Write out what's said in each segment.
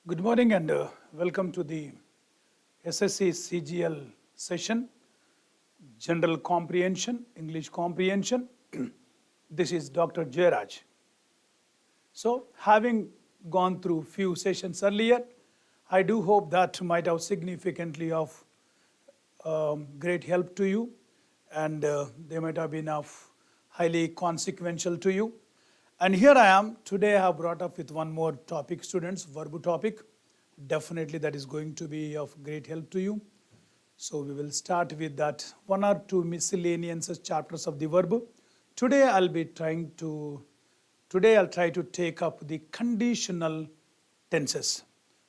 Good morning and welcome to the SSC CGL session, General Comprehension, English Comprehension. This is Dr. Jayaraj. So, having gone through few sessions earlier, I do hope that might have significantly of great help to you, and they might have been of highly consequential to you. And here I am, today I have brought up with one more topic, students, verb topic. Definitely that is going to be of great help to you. So we will start with that one or two miscellaneous chapters of the verb. Today I'll try to take up the conditional tenses.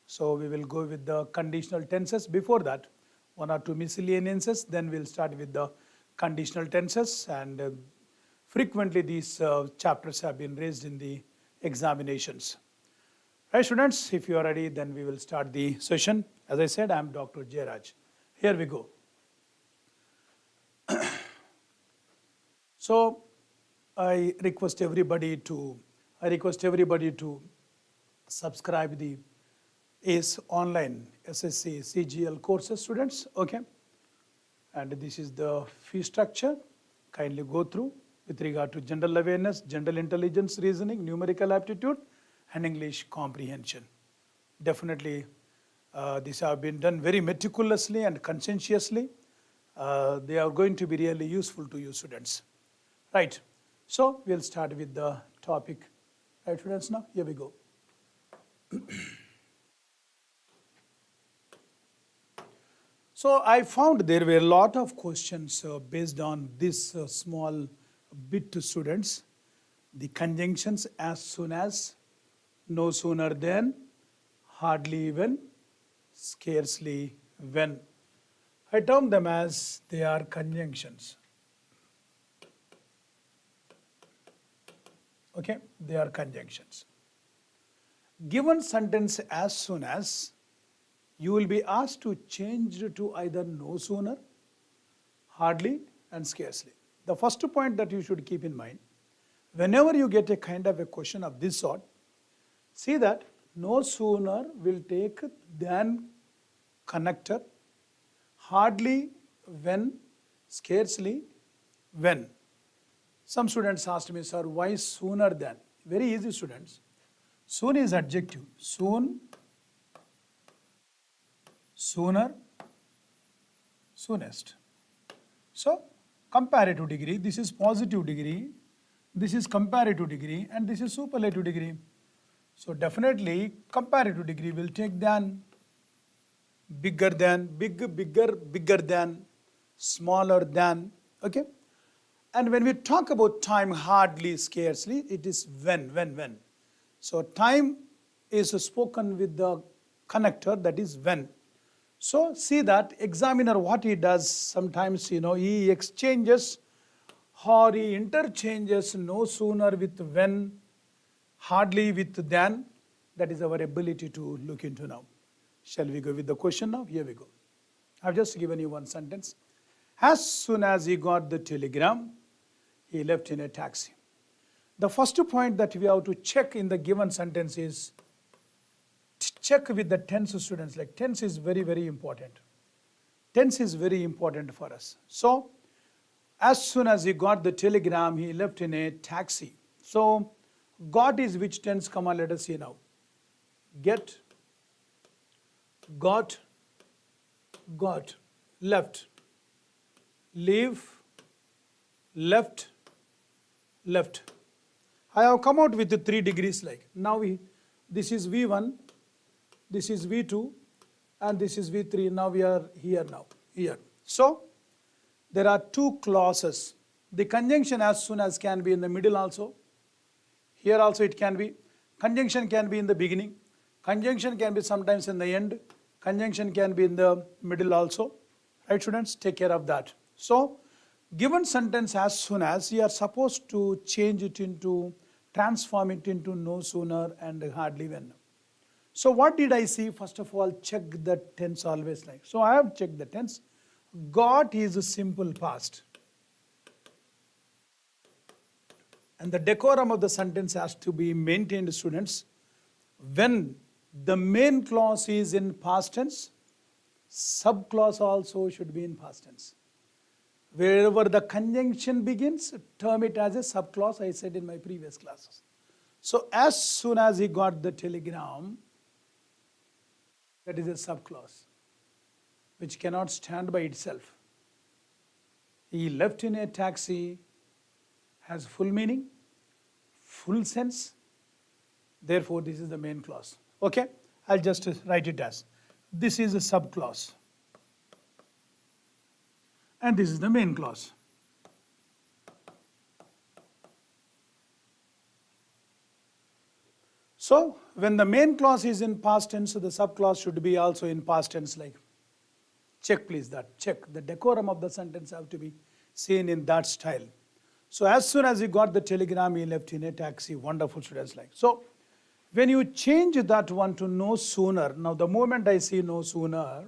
So we will go with the conditional tenses. Before that, one or two miscellaneous, then we'll start with the conditional tenses, and frequently these chapters have been raised in the examinations. Right, students, if you are ready, then we will start the session. As I said, I am Dr. Jayaraj. Here we go. So I request everybody to subscribe the ACE online SSC CGL courses, students. Okay, and this is the fee structure. Kindly go through with regard to general awareness, general intelligence, reasoning, numerical aptitude, and English comprehension. Definitely, these have been done very meticulously and conscientiously. They are going to be really useful to you, students. Right. So we'll start with the topic. Right, students. Now here we go. So I found there were a lot of questions based on this small bit to students. The conjunctions as soon as, no sooner than, hardly even, scarcely when. I term them as they are conjunctions. Okay, they are conjunctions. Given sentence as soon as, you will be asked to change to either no sooner, hardly, and scarcely. The first point that you should keep in mind, whenever you get a kind of a question of this sort, see that no sooner will take than connector, hardly when, scarcely when. Some students asked me, sir, why sooner than? Very easy, students. Soon is adjective. Soon, sooner, soonest. So, comparative degree, this is positive degree, this is comparative degree, and this is superlative degree. So definitely comparative degree will take than, bigger than, bigger than, smaller than, okay? And when we talk about time, hardly, scarcely, it is when. So time is spoken with the connector, that is when. So see that examiner, what he does, sometimes, he exchanges or he interchanges no sooner with when, hardly with than. That is our ability to look into now. Shall we go with the question now? Here we go. I've just given you one sentence. As soon as he got the telegram, he left in a taxi. The first point that we have to check in the given sentence is check with the tense, students. Like tense is very, very important. Tense is very important for us. So, as soon as he got the telegram, he left in a taxi. So, got is which tense? Come on, let us see now. Get, got, left, leave, left. I have come out with the 3 degrees like. Now this is V1, this is V2, and this is V3. Now we are here now, here. So, there are 2 clauses. The conjunction as soon as can be in the middle also. Here also it can be. Conjunction can be in the beginning. Conjunction can be sometimes in the end. Conjunction can be in the middle also. Right, students? Take care of that. So, given sentence as soon as, you are supposed to change it into, transform it into no sooner and hardly when. So what did I see? First of all, check the tense always like. So I have checked the tense. Got is a simple past. And the decorum of the sentence has to be maintained, students. When the main clause is in past tense, subclause also should be in past tense. Wherever the conjunction begins, term it as a subclause, I said in my previous classes. So as soon as he got the telegram, that is a subclause, which cannot stand by itself. He left in a taxi has full meaning, full sense. Therefore, this is the main clause. Okay, I'll just write it as, this is a subclause. And this is the main clause. So, when the main clause is in past tense, the subclause should be also in past tense, like, check please that, check. The decorum of the sentence have to be seen in that style. So, as soon as he got the telegram, he left in a taxi. Wonderful, students, like. So, when you change that one to no sooner, now the moment I see no sooner,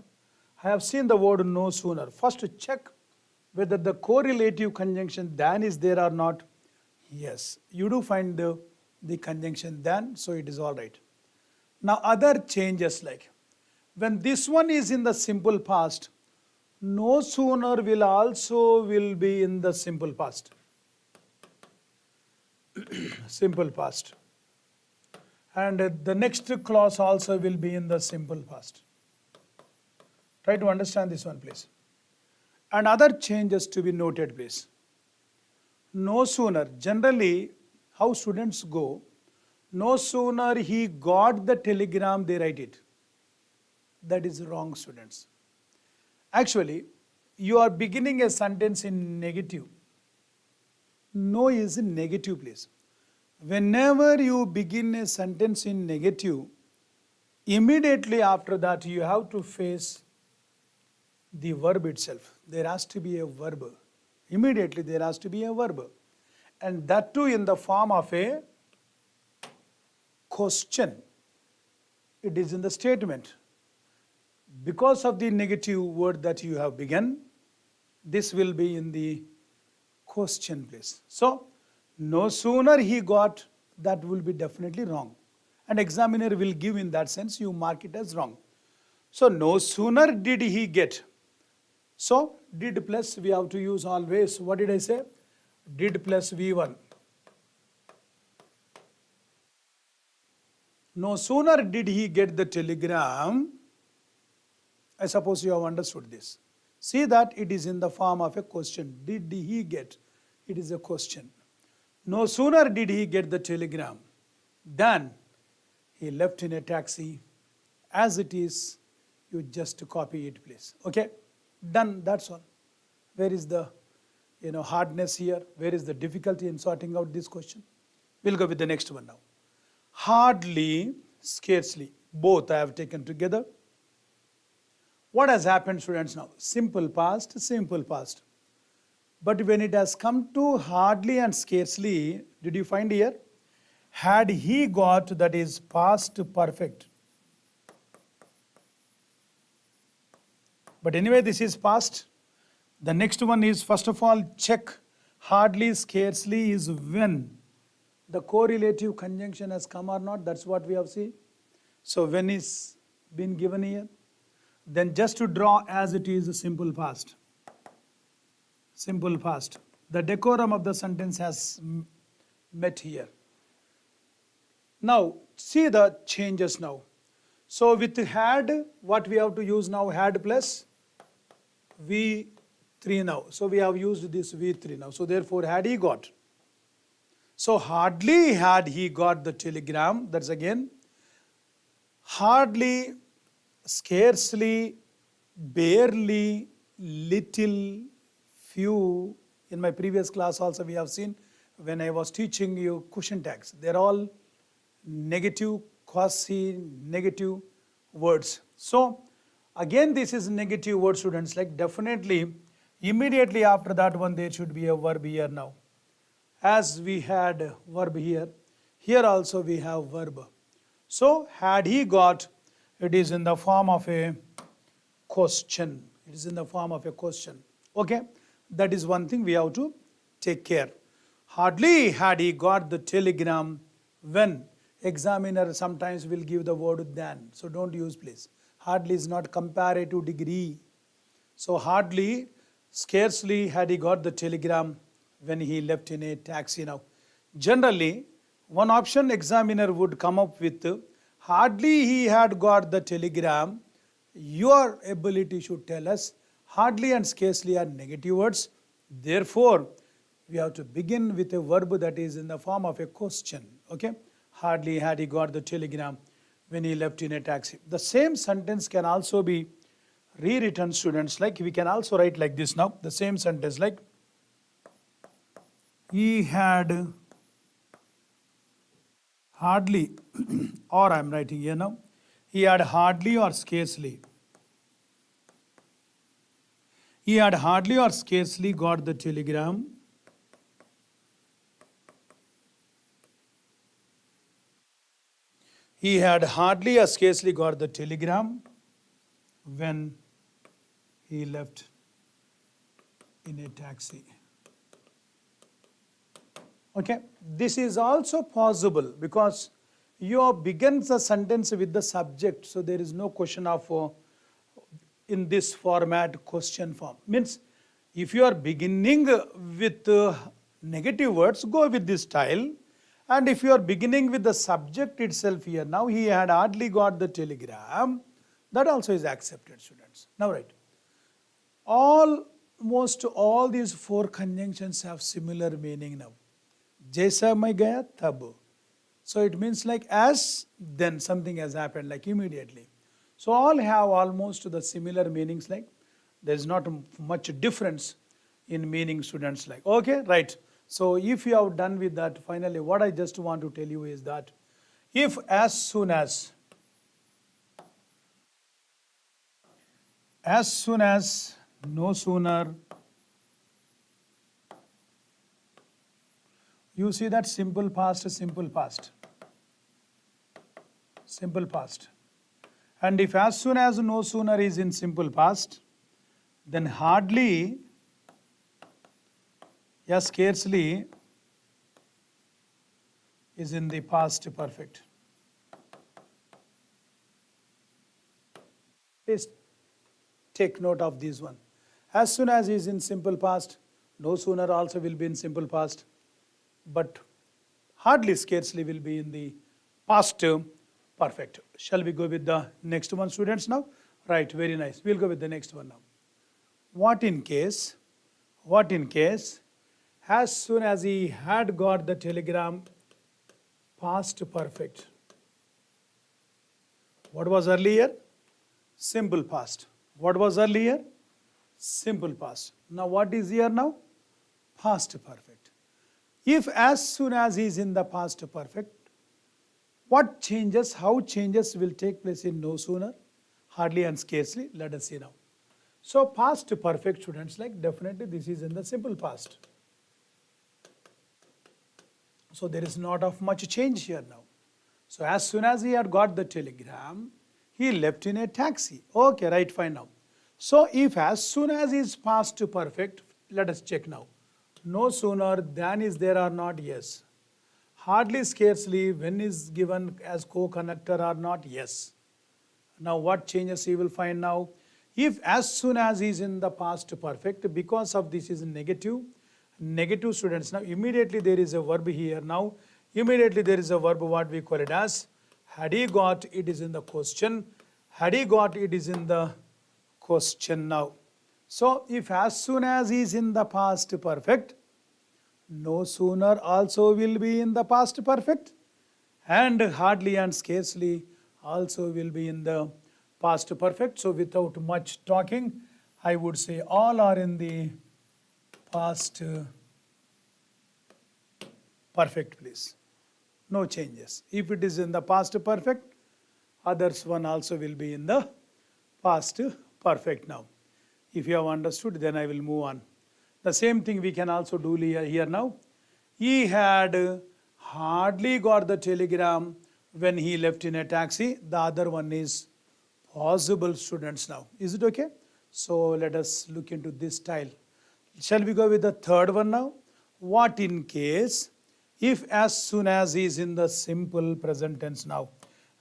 I have seen the word no sooner. First check whether the correlative conjunction than is there or not. Yes, you do find the conjunction than, so it is all right. Now other changes, like when this one is in the simple past, no sooner will be in the simple past. Simple past. And the next clause also will be in the simple past. Try to understand this one, please. And other changes to be noted, please. No sooner, generally, how students go, no sooner he got the telegram, they write it. That is wrong, students. Actually, you are beginning a sentence in negative. No is in negative, please. Whenever you begin a sentence in negative, immediately after that you have to face the verb itself. There has to be a verb. Immediately there has to be a verb. And that too in the form of a question. It is in the statement. Because of the negative word that you have begun, this will be in the question place. So, no sooner he got, that will be definitely wrong. And examiner will give in that sense, you mark it as wrong. So, no sooner did he get. So, did plus we have to use always, what did I say? Did plus V1. No sooner did he get the telegram, I suppose you have understood this. See that it is in the form of a question. Did he get? It is a question. No sooner did he get the telegram than he left in a taxi. As it is, you just copy it, please. Okay? Done, that's all. Where is the hardness here? Where is the difficulty in sorting out this question? We'll go with the next one now. Hardly, scarcely, both I have taken together. What has happened, students, now? Simple past, simple past. But when it has come to hardly and scarcely, did you find here? Had he got, that is past perfect. But anyway, this is past. The next one is, first of all, check. Hardly, scarcely is when the correlative conjunction has come or not. That's what we have seen. So when is been given here. Then just to draw as it is a simple past. Simple past. The decorum of the sentence has met here. Now, see the changes now. So with had, what we have to use now? Had plus V3 now. So we have used this V3 now. So therefore, had he got. So hardly had he got the telegram. That's again. Hardly, scarcely, barely, little, few. In my previous class also we have seen when I was teaching you question tags. They're all negative, quasi-negative words. So again this is negative word, students, like definitely immediately after that one there should be a verb here now. As we had verb here, here also we have verb. So had he got, it is in the form of a question. It is in the form of a question. Okay, that is one thing we have to take care. Hardly had he got the telegram when Examiner sometimes will give the word than. So don't use please. Hardly is not comparative degree. So hardly, scarcely had he got the telegram when he left in a taxi. Now, generally, one option examiner would come up with, hardly he had got the telegram. Your ability should tell us hardly and scarcely are negative words. Therefore, we have to begin with a verb that is in the form of a question. Okay? Hardly had he got the telegram when he left in a taxi. The same sentence can also be rewritten, students. Like we can also write like this now. The same sentence like, he had hardly, or I am writing here now, he had hardly or scarcely. He had hardly or scarcely got the telegram He had hardly or scarcely got the telegram when he left in a taxi. Okay, this is also possible because you begin the sentence with the subject, so there is no question of in this format question form. Means if you are beginning with negative words, go with this style. And if you are beginning with the subject itself here, now he had hardly got the telegram, that also is accepted, students. Now right, almost all these four conjunctions have similar meaning now. Jaisa mai gaya tab. So it means like as, then something has happened, like immediately. So all have almost the similar meanings, like there is not much difference in meaning, students. Like, okay, right. So if you have done with that, finally what I just want to tell you is that if as soon as no sooner, you see that simple past, and if as soon as no sooner is in simple past, then hardly, yes, scarcely is in the past perfect. Please take note of this one. As soon as is in simple past, no sooner also will be in simple past, but hardly, scarcely will be in the past perfect. Shall we go with the next one, students, now? Right, very nice. We'll go with the next one now. What in case, as soon as he had got the telegram, past perfect. What was earlier? Simple past. What was earlier? Simple past. Now what is here now? Past perfect. If as soon as he is in the past perfect, what changes, how changes will take place in no sooner, hardly and scarcely? Let us see now. So past perfect, students, like definitely this is in the simple past. So there is not of much change here now. So as soon as he had got the telegram, he left in a taxi. Okay, right, fine now. So if as soon as is past perfect, let us check now. No sooner than is there or not? Yes. Hardly, scarcely, when is given as co-connector or not? Yes. Now what changes you will find now? If as soon as is in the past perfect, because of this is negative, students, now immediately there is a verb here now. Immediately there is a verb, what we call it as, had he got, it is in the question. Had he got, it is in the question now. So if as soon as is in the past perfect, no sooner also will be in the past perfect, and hardly and scarcely also will be in the past perfect. So without much talking, I would say all are in the past perfect, please. No changes. If it is in the past perfect, others one also will be in the past perfect now. If you have understood, then I will move on. The same thing we can also do here now. He had hardly got the telegram when he left in a taxi. The other one is possible, students, now. Is it okay? So let us look into this style. Shall we go with the third one now? What in case If as soon as is in the simple present tense now,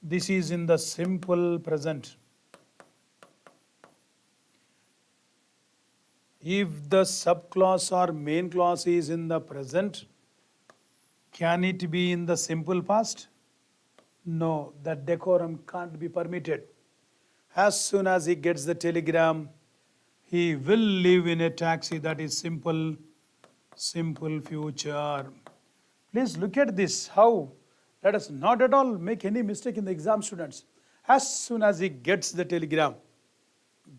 this is in the simple present. If the subclause or main clause is in the present, can it be in the simple past? No, that decorum can't be permitted. As soon as he gets the telegram, he will live in a taxi. That is simple future. Please look at this, how let us not at all make any mistake in the exam, students. As soon as he gets the telegram,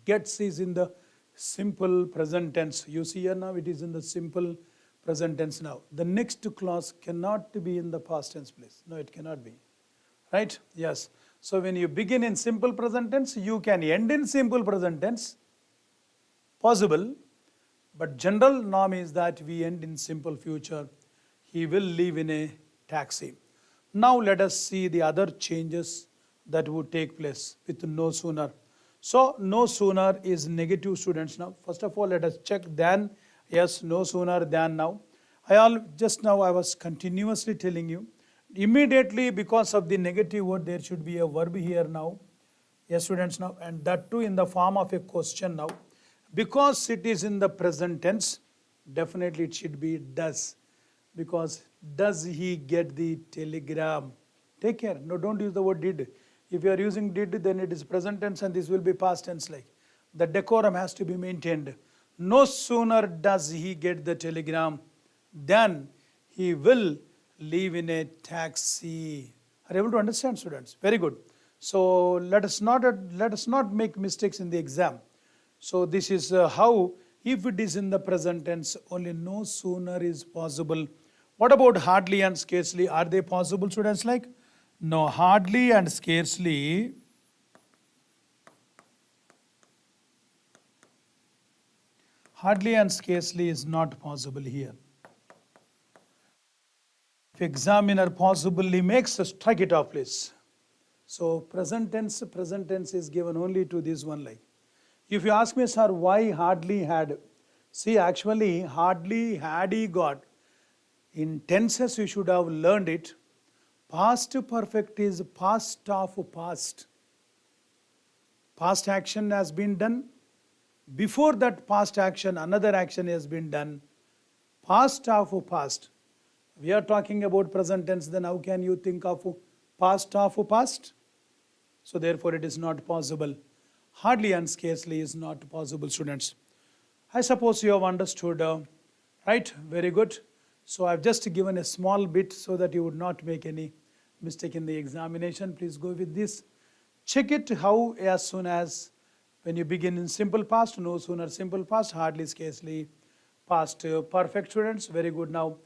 gets is in the simple present tense. You see here now it is in the simple present tense now. The next clause cannot be in the past tense, please. No, it cannot be. Right? Yes. So when you begin in simple present tense, you can end in simple present tense. Possible. But general norm is that we end in simple future. He will live in a taxi. Now let us see the other changes that would take place with no sooner. So no sooner is negative, students. Now first of all let us check than. Yes, no sooner than now. Just now I was continuously telling you, immediately because of the negative word there should be a verb here now. Yes, students, now, and that too in the form of a question now. Because it is in the present tense, definitely it should be does. Because does he get the telegram? Take care. No, don't use the word did. If you are using did, then it is present tense and this will be past tense like. The decorum has to be maintained. No sooner does he get the telegram than he will live in a taxi. Are you able to understand, students? Very good. So let us not make mistakes in the exam. So this is how, if it is in the present tense, only no sooner is possible. What about hardly and scarcely? Are they possible, students? Like, no, hardly and scarcely is not possible here. If examiner possibly makes us strike it off, please. So present tense is given only to this one like. If you ask me, sir, why hardly had? See, actually, hardly had he got. In tenses, you should have learned it. Past perfect is past of past. Past action has been done. Before that past action, another action has been done. Past of past. We are talking about present tense, then how can you think of past of past? So therefore, it is not possible. Hardly and scarcely is not possible, students. I suppose you have understood, right? Very good. So I've just given a small bit so that you would not make any mistake in the examination. Please go with this. Check it how as soon as when you begin in simple past, no sooner simple past, hardly, scarcely, past perfect, students. Very good. Now,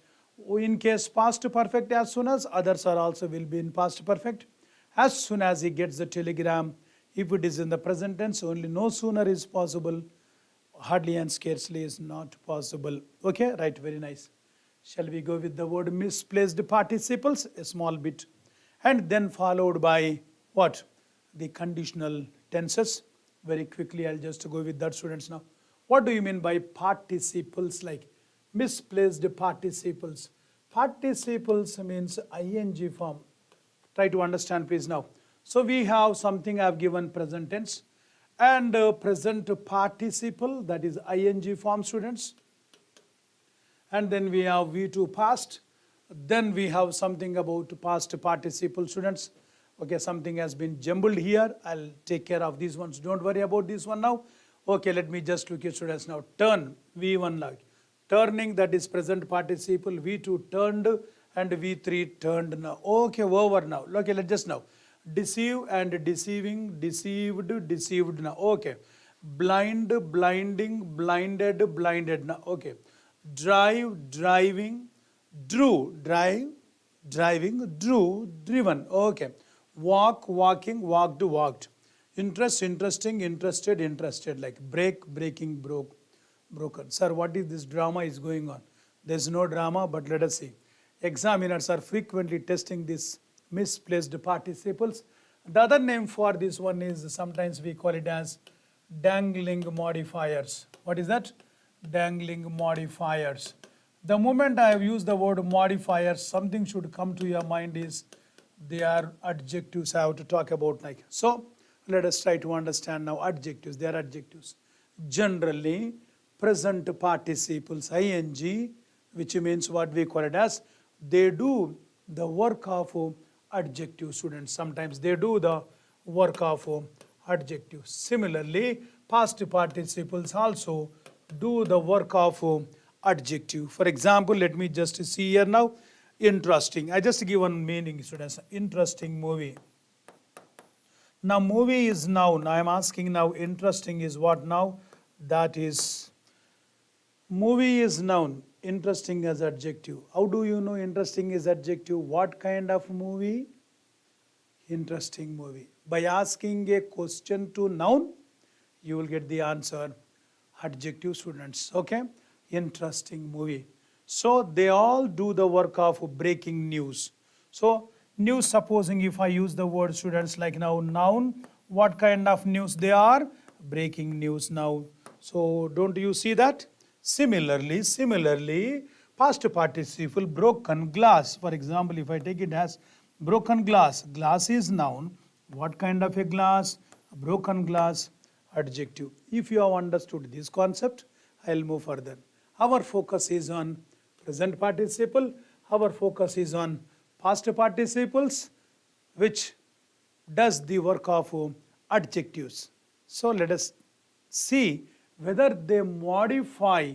in case past perfect as soon as, others are also will be in past perfect. As soon as he gets the telegram, if it is in the present tense, only no sooner is possible. Hardly and scarcely is not possible. Okay, right, very nice. Shall we go with the word misplaced participles? A small bit. And then followed by what? The conditional tenses. Very quickly, I'll just go with that, students, now. What do you mean by participles, like misplaced participles? Participles means ing form. Try to understand, please, now. So we have something I have given present tense and present participle, that is ing form, students. And then we have V2 past. Then we have something about past participle, students. Okay, something has been jumbled here. I'll take care of these ones. Don't worry about this one now. Okay, let me just look at, students, now. Turn, V1 like. Turning, that is present participle. V2 turned and V3 turned now. Okay, over now. Okay, let's just now. Deceive and deceiving, deceived, deceived now. Okay. Blind, blinding, blinded, blinded now. Okay. Drive, driving, drew, drive, driving, drew, driven. Okay. Walk, walking, walked, walked. Interest, interesting, interested, interested. Like break, breaking, broke, broken. Sir, what is this drama is going on? There's no drama, but let us see. Examiners are frequently testing this misplaced participles. The other name for this one is, sometimes we call it as dangling modifiers. What is that? Dangling modifiers. The moment I have used the word modifier, something should come to your mind is they are adjectives I have to talk about like. So let us try to understand now adjectives. They are adjectives. Generally, present participles ing, which means what we call it as, they do the work of adjective, students. Sometimes they do the work of adjective. Similarly, past participles also do the work of adjective. For example, let me just see here now. Interesting. I just give one meaning, students. Interesting movie. Now, movie is noun. I am asking now, interesting is what now? That is, movie is noun. Interesting as adjective. How do you know interesting is adjective? What kind of movie? Interesting movie. By asking a question to noun, you will get the answer adjective, students. Okay? Interesting movie. So they all do the work of breaking news. So news, supposing if I use the word, students, like now noun, what kind of news they are? Breaking news now. So don't you see that? Similarly, past participle broken glass. For example, if I take it as broken glass, glass is noun. What kind of a glass? A broken glass, adjective. If you have understood this concept, I'll move further. Our focus is on present participle. Our focus is on past participles, which does the work of adjectives. So let us see whether they modify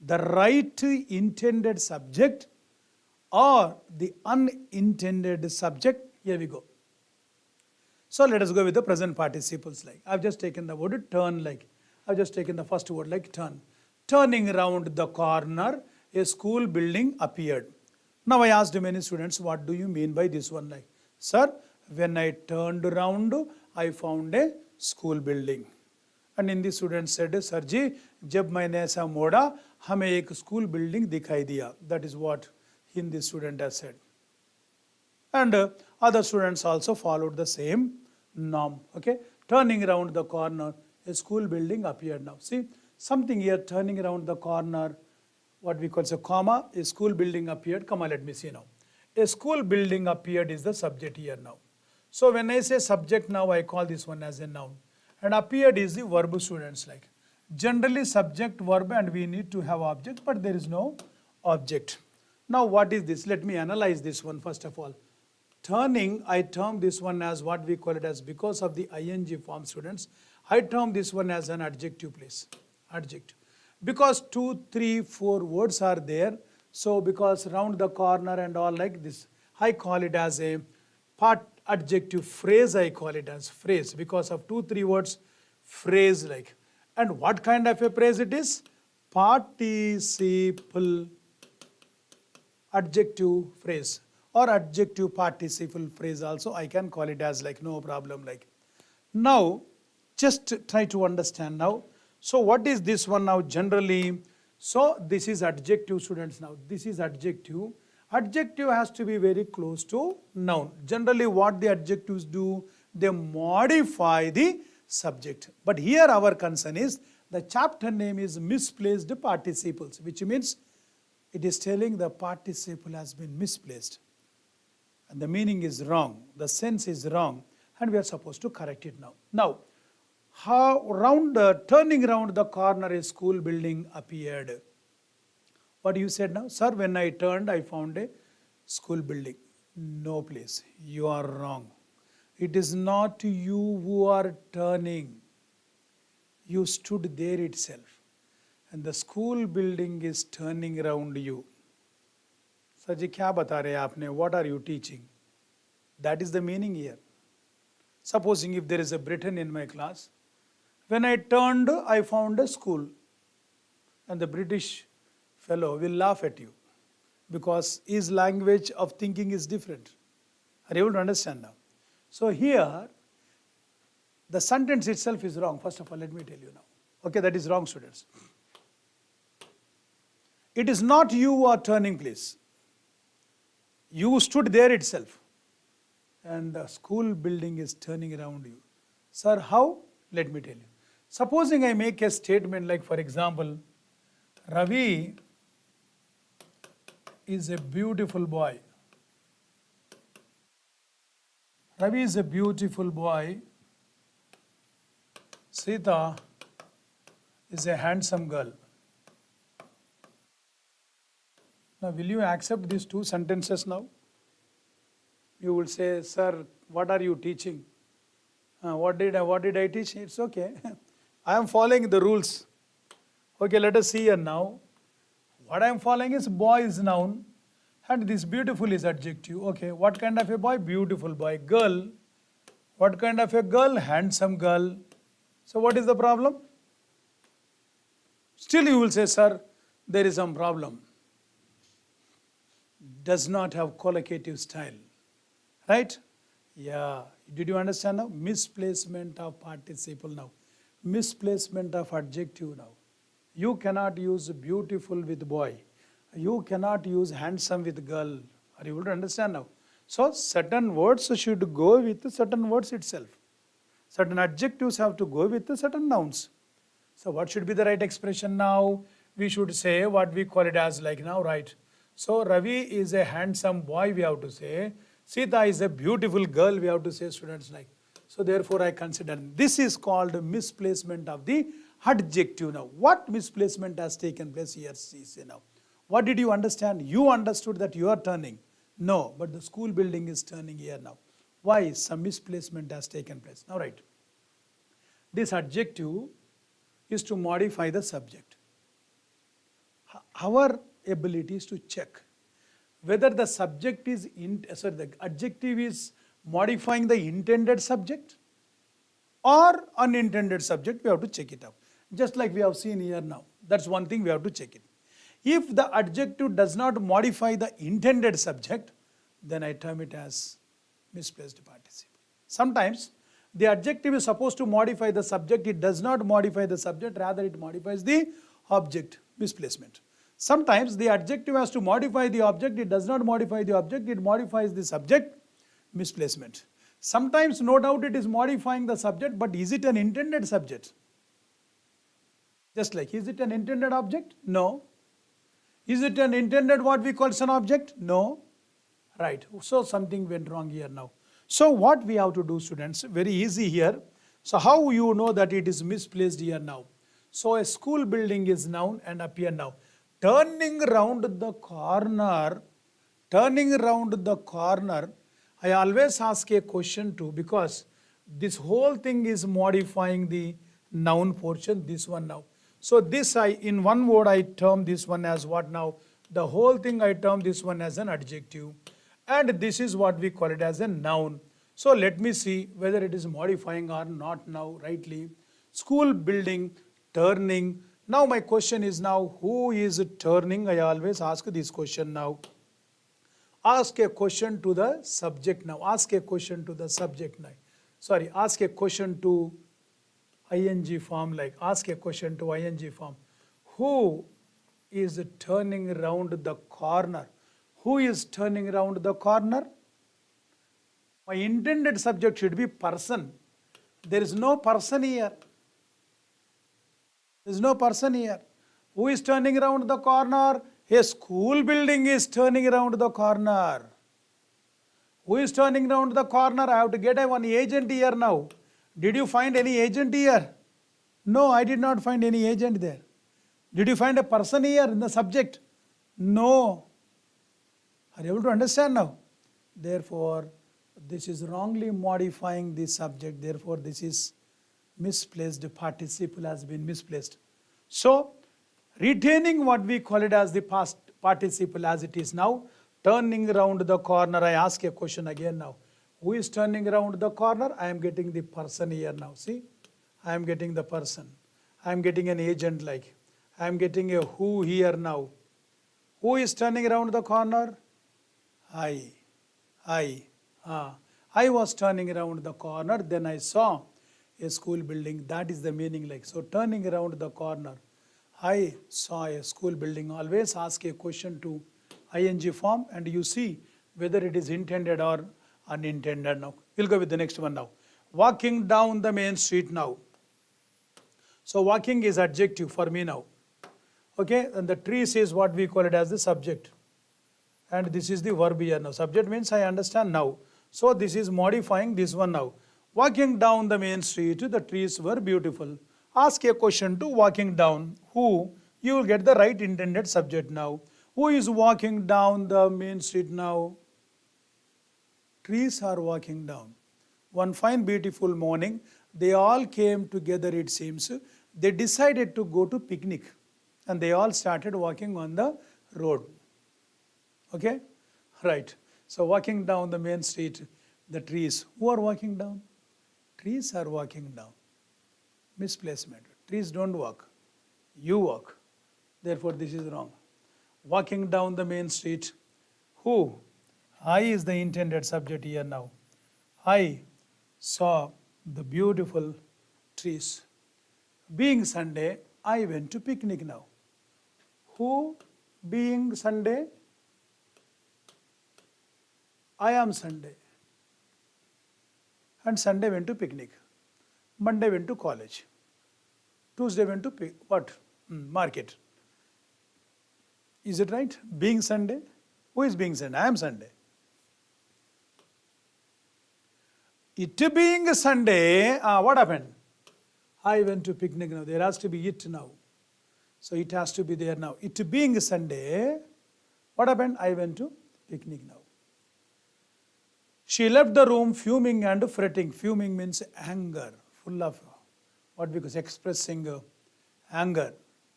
the right intended subject or the unintended subject. Here we go. So let us go with the present participles. Like I've just taken the word turn. Like I've just taken the first word like turn. Turning around the corner, a school building appeared. Now I asked many students, what do you mean by this one? Like, sir, when I turned around, I found a school building. And in the student said, sir ji, जब मैंने ऐसा मोड़ा, हमें एक school building दिखाई दिया. That is what Hindi student has said. And other students also followed the same norm. Okay, turning around the corner, a school building appeared. Now see, something here turning around the corner, what we call a comma, a school building appeared, comma, let me see now. A school building appeared is the subject here now. So when I say subject now, I call this one as a noun. And appeared is the verb, students. Like generally subject, verb, and we need to have object, but there is no object. Now what is this? Let me analyze this one first of all. Turning, I term this one as what we call it as, because of the ing form, students, I term this one as an adjective, please. Adjective. Because 2, 3, 4 words are there, so because round the corner and all like this, I call it as a part adjective phrase. I call it as phrase because of 2, 3 words, phrase like. And what kind of a phrase it is? Participle adjective phrase or adjective participle phrase also I can call it as, like, no problem. Like now just try to understand now. So what is this one now generally? So this is adjective, students. Now this is adjective. Adjective has to be very close to noun. Generally what the adjectives do, they modify the subject. But here our concern is the chapter name is misplaced participles, which means it is telling the participle has been misplaced. And the meaning is wrong, the sense is wrong, and we are supposed to correct it now. Now, turning around the corner, a school building appeared. What you said now? Sir, when I turned, I found a school building. No, please, you are wrong. It is not you who are turning. You stood there itself. And the school building is turning around you. Sir ji, kya bata rahe aapne? What are you teaching? That is the meaning here. Supposing if there is a Briton in my class, when I turned, I found a school. And the British fellow will laugh at you because his language of thinking is different. Are you able to understand now? So here, the sentence itself is wrong. First of all, let me tell you now. Okay, that is wrong, students. It is not you who are turning, please. You stood there itself. And the school building is turning around you. Sir, how? Let me tell you. Supposing I make a statement like, for example, Ravi is a beautiful boy. Ravi is a beautiful boy. Sita is a handsome girl. Now, will you accept these two sentences now? You will say, sir, what are you teaching? What did I teach? It's okay. I am following the rules. Okay, let us see here now. What I am following is boy is noun and this beautiful is adjective. Okay, what kind of a boy? Beautiful boy. Girl. What kind of a girl? Handsome girl. So what is the problem? Still you will say, sir, there is some problem. Does not have collocative style. Right? Yeah. Did you understand now? Misplacement of participle now. Misplacement of adjective now. You cannot use beautiful with boy. You cannot use handsome with girl. Are you able to understand now? So certain words should go with certain words itself. Certain adjectives have to go with certain nouns. So what should be the right expression now? We should say what we call it as like now, right? So Ravi is a handsome boy, we have to say. Sita is a beautiful girl, we have to say, students, like. So therefore I consider this is called misplacement of the adjective now. What misplacement has taken place here, see now? What did you understand? You understood that you are turning. No, but the school building is turning here now. Why? Some misplacement has taken place. Now right. This adjective is to modify the subject. Our ability is to check whether the subject is, the adjective is modifying the intended subject or unintended subject, we have to check it out. Just like we have seen here now. That's one thing we have to check it. If the adjective does not modify the intended subject, then I term it as misplaced participle. Sometimes the adjective is supposed to modify the subject, it does not modify the subject, rather it modifies the object, misplacement. Sometimes the adjective has to modify the object, it does not modify the object, it modifies the subject, misplacement. Sometimes no doubt it is modifying the subject, but is it an intended subject? Just like, is it an intended object? No. Is it an intended what we call as an object? No. Right. So something went wrong here now. So what we have to do, students, very easy here. So how you know that it is misplaced here now? So a school building is noun and appear now. Turning round the corner, I always ask a question too, because this whole thing is modifying the noun portion, this one now. So this in one word I term this one as what now? The whole thing I term this one as an adjective. And this is what we call it as a noun. So let me see whether it is modifying or not now rightly. School building, turning. Now my question is now, who is turning? I always ask this question now. Ask a question to the subject now. Ask a question to the subject now. Sorry, ask a question to ing form, like ask a question to ing form. Who is turning around the corner? Who is turning around the corner? My intended subject should be person. There is no person here. There is no person here. Who is turning around the corner? A school building is turning around the corner. Who is turning around the corner? I have to get one agent here now. Did you find any agent here? No, I did not find any agent there. Did you find a person here in the subject? No. Are you able to understand now? Therefore, this is wrongly modifying the subject. Therefore, this is misplaced. Participle has been misplaced. So, retaining what we call it as the past participle as it is now, turning around the corner, I ask a question again now. Who is turning around the corner? I am getting the person here now. See, I am getting the person. I am getting an agent like. I am getting a who here now. Who is turning around the corner? I was turning around the corner, then I saw a school building. That is the meaning like. So turning around the corner, I saw a school building. Always ask a question to ing form and you see whether it is intended or unintended now. We'll go with the next one now. Walking down the main street now. So walking is adjective for me now. Okay, and the trees is what we call it as the subject. and this is the verb here now. Subject means I understand now. So this is modifying this one now. Walking down the main street, the trees were beautiful. Ask a question to walking down. Who? You will get the right intended subject now. Who is walking down the main street now? Trees are walking down. One fine beautiful morning, they all came together, it seems. They decided to go to picnic and they all started walking on the road. Okay? Right. So walking down the main street, the trees. Who are walking down? Trees are walking down. Misplacement. Trees don't walk. You walk. Therefore, this is wrong. Walking down the main street. Who? I is the intended subject here now. I saw the beautiful trees. Being Sunday, I went to picnic now. Who? Being Sunday, I am Sunday. And Sunday went to picnic. Monday went to college. Tuesday went to market. Is it right? Being Sunday. Who is being Sunday? I am Sunday. It being Sunday, what happened? I went to picnic now. There has to be it now. So it has to be there now. It being Sunday, what happened? I went to picnic now. She left the room fuming and fretting. Fuming means anger, full of what we call expressing anger.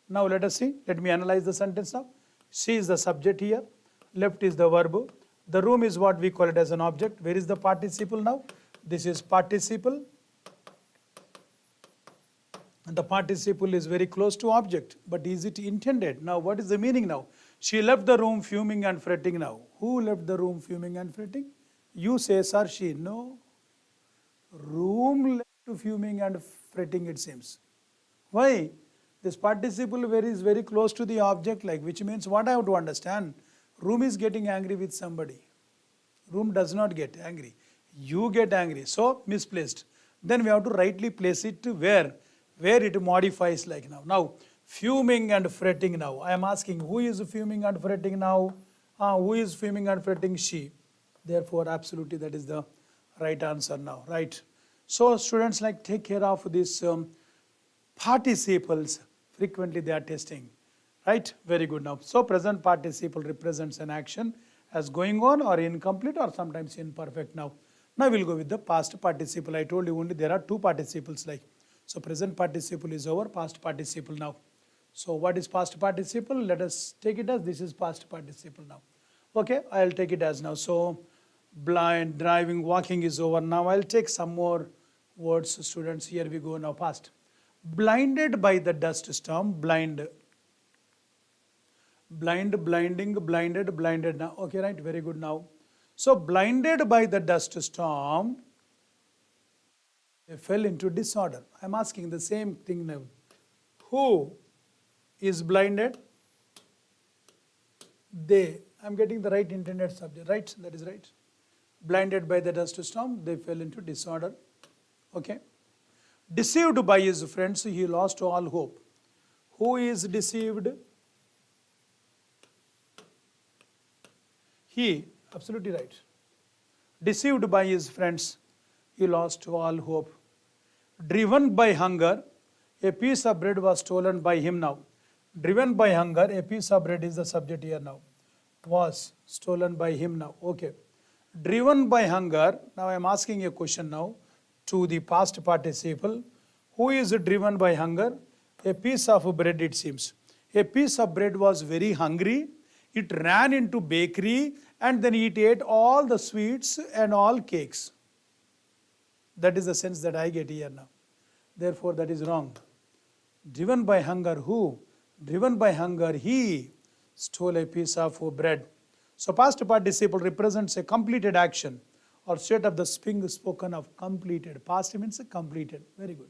Now let us see. Let me analyze the sentence now. She is the subject here. Left is the verb. The room is what we call it as an object. Where is the participle now? This is participle. And the participle is very close to object. But is it intended? Now what is the meaning now? She left the room fuming and fretting now. Who left the room fuming and fretting? You say, sir, she. No. Room left to fuming and fretting, it seems. Why? This participle is very close to the object, like, which means what I have to understand? Room is getting angry with somebody. Room does not get angry. You get angry. So, misplaced. Then we have to rightly place it where? Where it modifies like now. Now, fuming and fretting now. I am asking, who is fuming and fretting now? Who is fuming and fretting? She. Therefore, absolutely that is the right answer now, right? So, students, like, take care of these participles. Frequently they are testing, right? Very good now. So, present participle represents an action as going on or incomplete or sometimes imperfect now. Now, we will go with the past participle. I told you only there are two participles like. So, present participle is over, past participle now. So, what is past participle? Let us take it as this is past participle now. Okay, I will take it as now. So, blind, driving, walking is over. Now, I will take some more words, students. Here we go now, past. Blinded by the dust storm, blind. Blind, blinding, blinded, blinded now. Okay, right, very good now. So, blinded by the dust storm, they fell into disorder. I am asking the same thing now. Who is blinded? They. I am getting the right intended subject, right? That is right. Blinded by the dust storm, they fell into disorder. Okay. Deceived by his friends, he lost all hope. Who is deceived? He. Absolutely right. Deceived by his friends, he lost all hope. Driven by hunger, a piece of bread was stolen by him now. Driven by hunger, a piece of bread is the subject here now. Was stolen by him now. Okay. Driven by hunger, now I am asking a question now to the past participle. Who is driven by hunger? A piece of bread, it seems. A piece of bread was very hungry. It ran into bakery and then it ate all the sweets and all cakes. That is the sense that I get here now. Therefore, that is wrong. Driven by hunger, who? Driven by hunger, he stole a piece of bread. So, past participle represents a completed action or state of the thing spoken of, completed. Past means completed. Very good.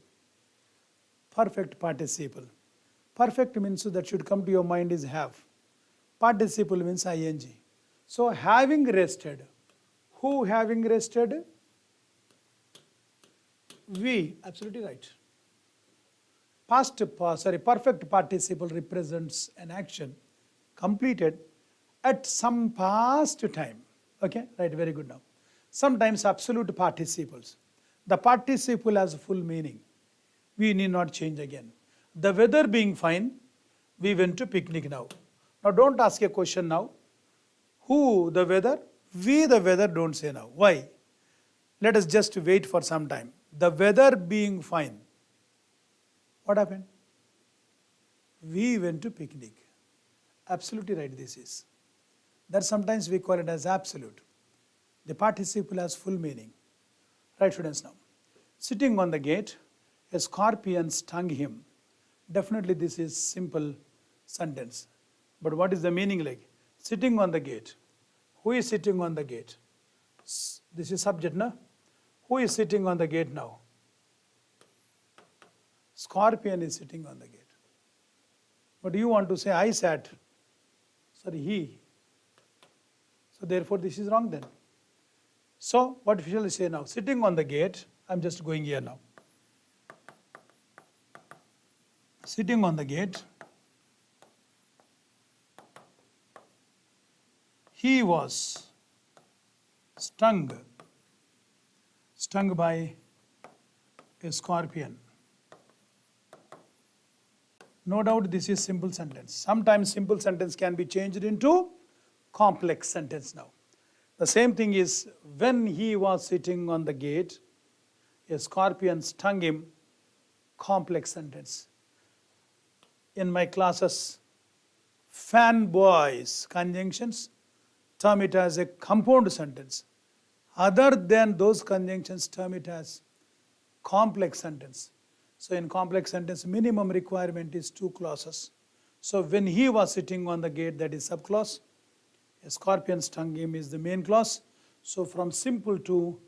Perfect participle. Perfect means that should come to your mind is have. Participle means ing. So, having rested. Who having rested? We. Absolutely right. Perfect participle represents an action completed at some past time. Okay, right, very good now. Sometimes absolute participles. The participle has full meaning. We need not change again. The weather being fine, we went to picnic now. Now don't ask a question now. Who the weather? We the weather don't say now. Why? Let us just wait for some time. The weather being fine. What happened? We went to picnic. Absolutely right this is. That sometimes we call it as absolute. The participle has full meaning. Right, students, now. Sitting on the gate, a scorpion stung him. Definitely this is simple sentence. But what is the meaning like? Sitting on the gate. Who is sitting on the gate? This is subject, no? Who is sitting on the gate now? Scorpion is sitting on the gate. But you want to say, I sat. Sorry, he. So therefore this is wrong then. So what shall I say now? Sitting on the gate, I'm just going here now. Sitting on the gate, he was stung by a scorpion. No doubt this is simple sentence. Sometimes simple sentence can be changed into complex sentence now. The same thing is, when he was sitting on the gate, a scorpion stung him. Complex sentence. In my classes, fanboys conjunctions term it as a compound sentence. Other than those conjunctions, term it as complex sentence. So in complex sentence, minimum requirement is 2 clauses. So when he was sitting on the gate, that is subclause. A scorpion stung him is the main clause. So from simple to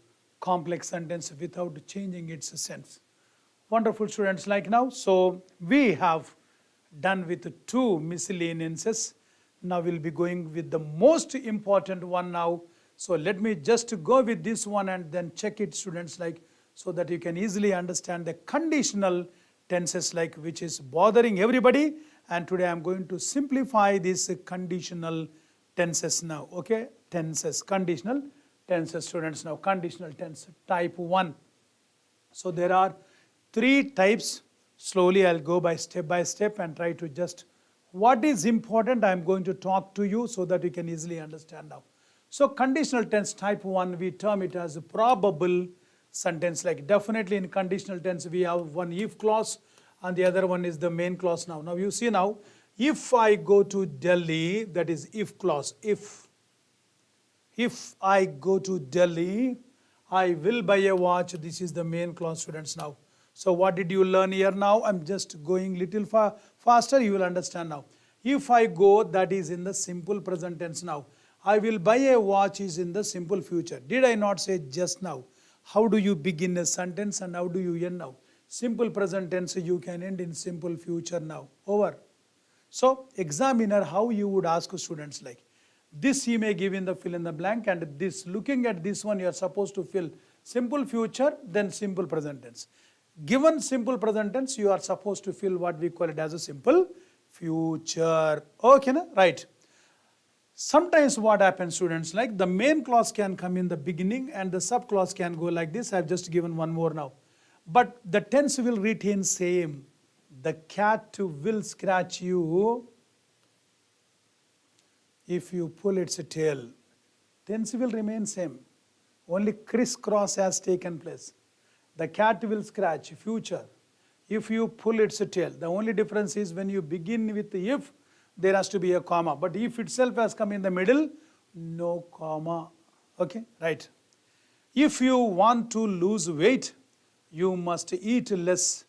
complex sentence without changing its sense. Wonderful, students, like now. So we have done with 2 miscellaneouses. Now we'll be going with the most important one now. So let me just go with this one and then check it, students, like, so that you can easily understand the conditional tenses, like, which is bothering everybody. And today I'm going to simplify these conditional tenses now. Okay, tenses, conditional tenses, students. Now conditional tense type 1. So there are 3 types. Slowly I'll go by step and try to just, what is important I'm going to talk to you so that you can easily understand now. So conditional tense type 1, we term it as a probable sentence. Like, definitely in conditional tense we have one if clause and the other one is the main clause now. Now you see now, if I go to Delhi, that is if clause. If I go to Delhi, I will buy a watch. This is the main clause, students, now. So what did you learn here now? I'm just going little faster, you will understand now. If I go, that is in the simple present tense now. I will buy a watch is in the simple future. Did I not say just now? How do you begin a sentence and how do you end now? Simple present tense, you can end in simple future now. Over. So examiner, how you would ask students, like, this he may give in the fill in the blank, and this, looking at this one, you are supposed to fill simple future, then simple present tense. Given simple present tense, you are supposed to fill what we call it as a simple future. Okay, na? Right. Sometimes what happens, students, like, the main clause can come in the beginning and the sub clause can go like this. I have just given one more now. But the tense will retain same. The cat will scratch you if you pull its tail. Tense will remain same. Only crisscross has taken place. The cat will scratch, future, if you pull its tail. The only difference is when you begin with the if, there has to be a comma. But if itself has come in the middle, no comma. Okay, right. If you want to lose weight, you must eat less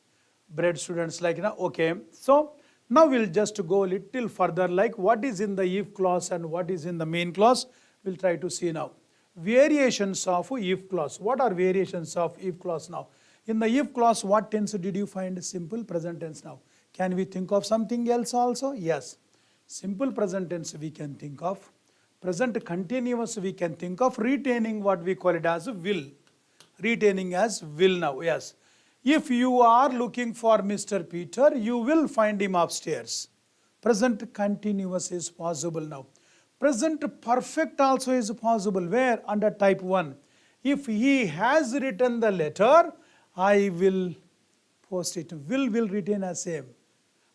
bread, students, like, okay. So now we'll just go a little further, like, what is in the if clause and what is in the main clause. We'll try to see now. Variations of if clause. What are variations of if clause now? In the if clause, what tense did you find? Simple present tense now. Can we think of something else also? Yes. Simple present tense we can think of. Present continuous we can think of. Retaining what we call it as will. Retaining as will now. Yes. If you are looking for Mr. Peter, you will find him upstairs. Present continuous is possible now. Present perfect also is possible. Where? Under type 1. If he has written the letter, I will post it. Will retain as same.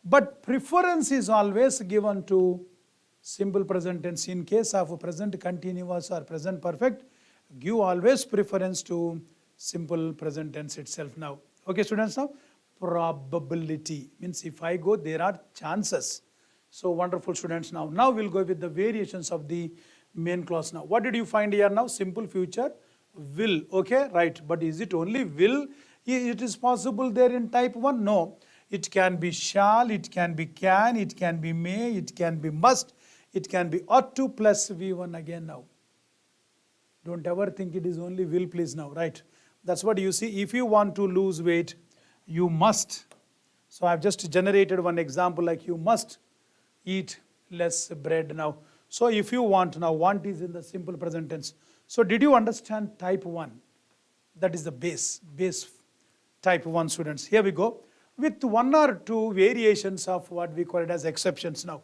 But preference is always given to simple present tense. In case of present continuous or present perfect, give always preference to simple present tense itself now. Okay, students, now probability means if I go, there are chances. So wonderful, students. Now we'll go with the variations of the main clause. Now what did you find here? Now simple future, will. Okay, right. But is it only will? It is possible there in type 1? No. It can be shall, it can be can, it can be may, it can be must, it can be ought to plus V1 again now. Don't ever think it is only will, please now, right? That's what you see. If you want to lose weight, you must. So I've just generated one example like you must eat less bread now. So if you want, now want is in the simple present tense. So did you understand type 1? That is the base type 1, students. Here we go with one or two variations of what we call it as exceptions now.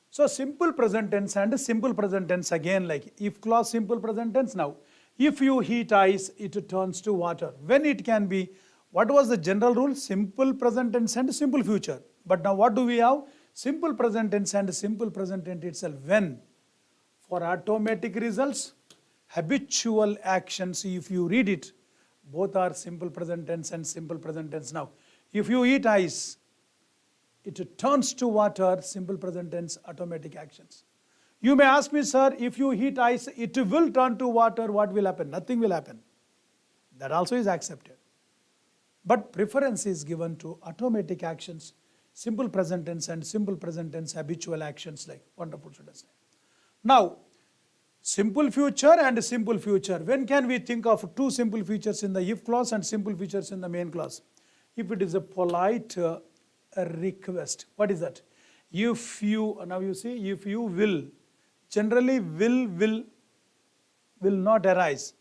So simple present tense and simple present tense again, like if clause simple present tense now. If you heat ice, it turns to water. When it can be, what was the general rule? Simple present tense and simple future. But now what do we have? Simple present tense and simple present tense itself. When? For automatic results, habitual actions, if you read it, both are simple present tense and simple present tense now. If you eat ice, it turns to water, simple present tense, automatic actions. You may ask me, sir, if you heat ice, it will turn to water, what will happen? Nothing will happen. That also is accepted. But preference is given to automatic actions, simple present tense and simple present tense habitual actions, like wonderful students. Now, simple future and simple future. When can we think of two simple futures in the if clause and simple futures in the main clause? If it is a polite request. What is that? If you, now you see, if you will, generally will not arise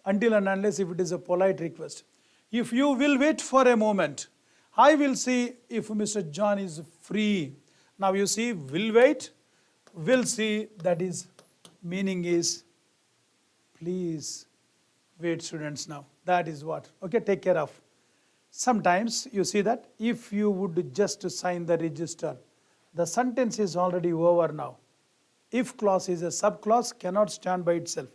until and unless if it is a polite request. If you will wait for a moment, I will see if Mr. John is free. Now you see, will wait, will see, that is, meaning is, please wait, students now. That is what, okay, take care of. Sometimes you see that if you would just sign the register, the sentence is already over now. If clause is a subclause, cannot stand by itself.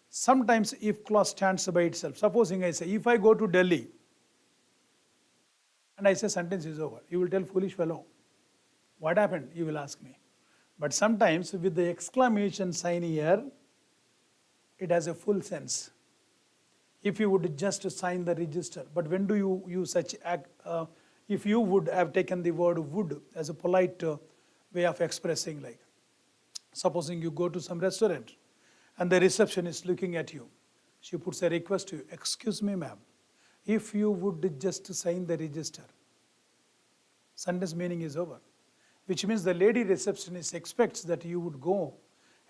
Sometimes if clause stands by itself. Supposing I say, if I go to Delhi, and I say sentence is over, you will tell, foolish fellow, what happened? You will ask me. But sometimes with the exclamation sign here, it has a full sense. If you would just sign the register. But when do you use such act? If you would have taken the word would as a polite way of expressing, like supposing you go to some restaurant and the receptionist is looking at you. She puts a request to you, excuse me ma'am, if you would just sign the register. Sentence meaning is over. Which means the lady receptionist expects that you would go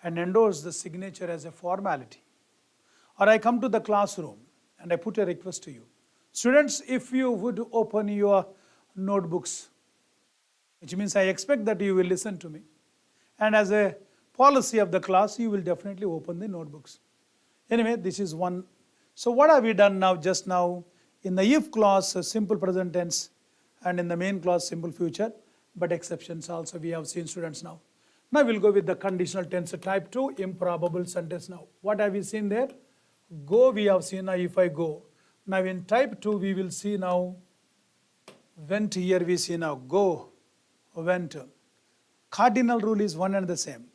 and endorse the signature as a formality. Or I come to the classroom and I put a request to you. Students, if you would open your notebooks, which means I expect that you will listen to me. And as a policy of the class, you will definitely open the notebooks. Anyway, this is one. So what have we done now, just now? In the if clause, simple present tense, and in the main clause, simple future. But exceptions also we have seen, students, now. Now we'll go with the conditional tense type 2, improbable sentence now. What have we seen there? Go we have seen now, if I go. Now in type 2 we will see now, went here we see now, go, went. Cardinal rule is one and the same.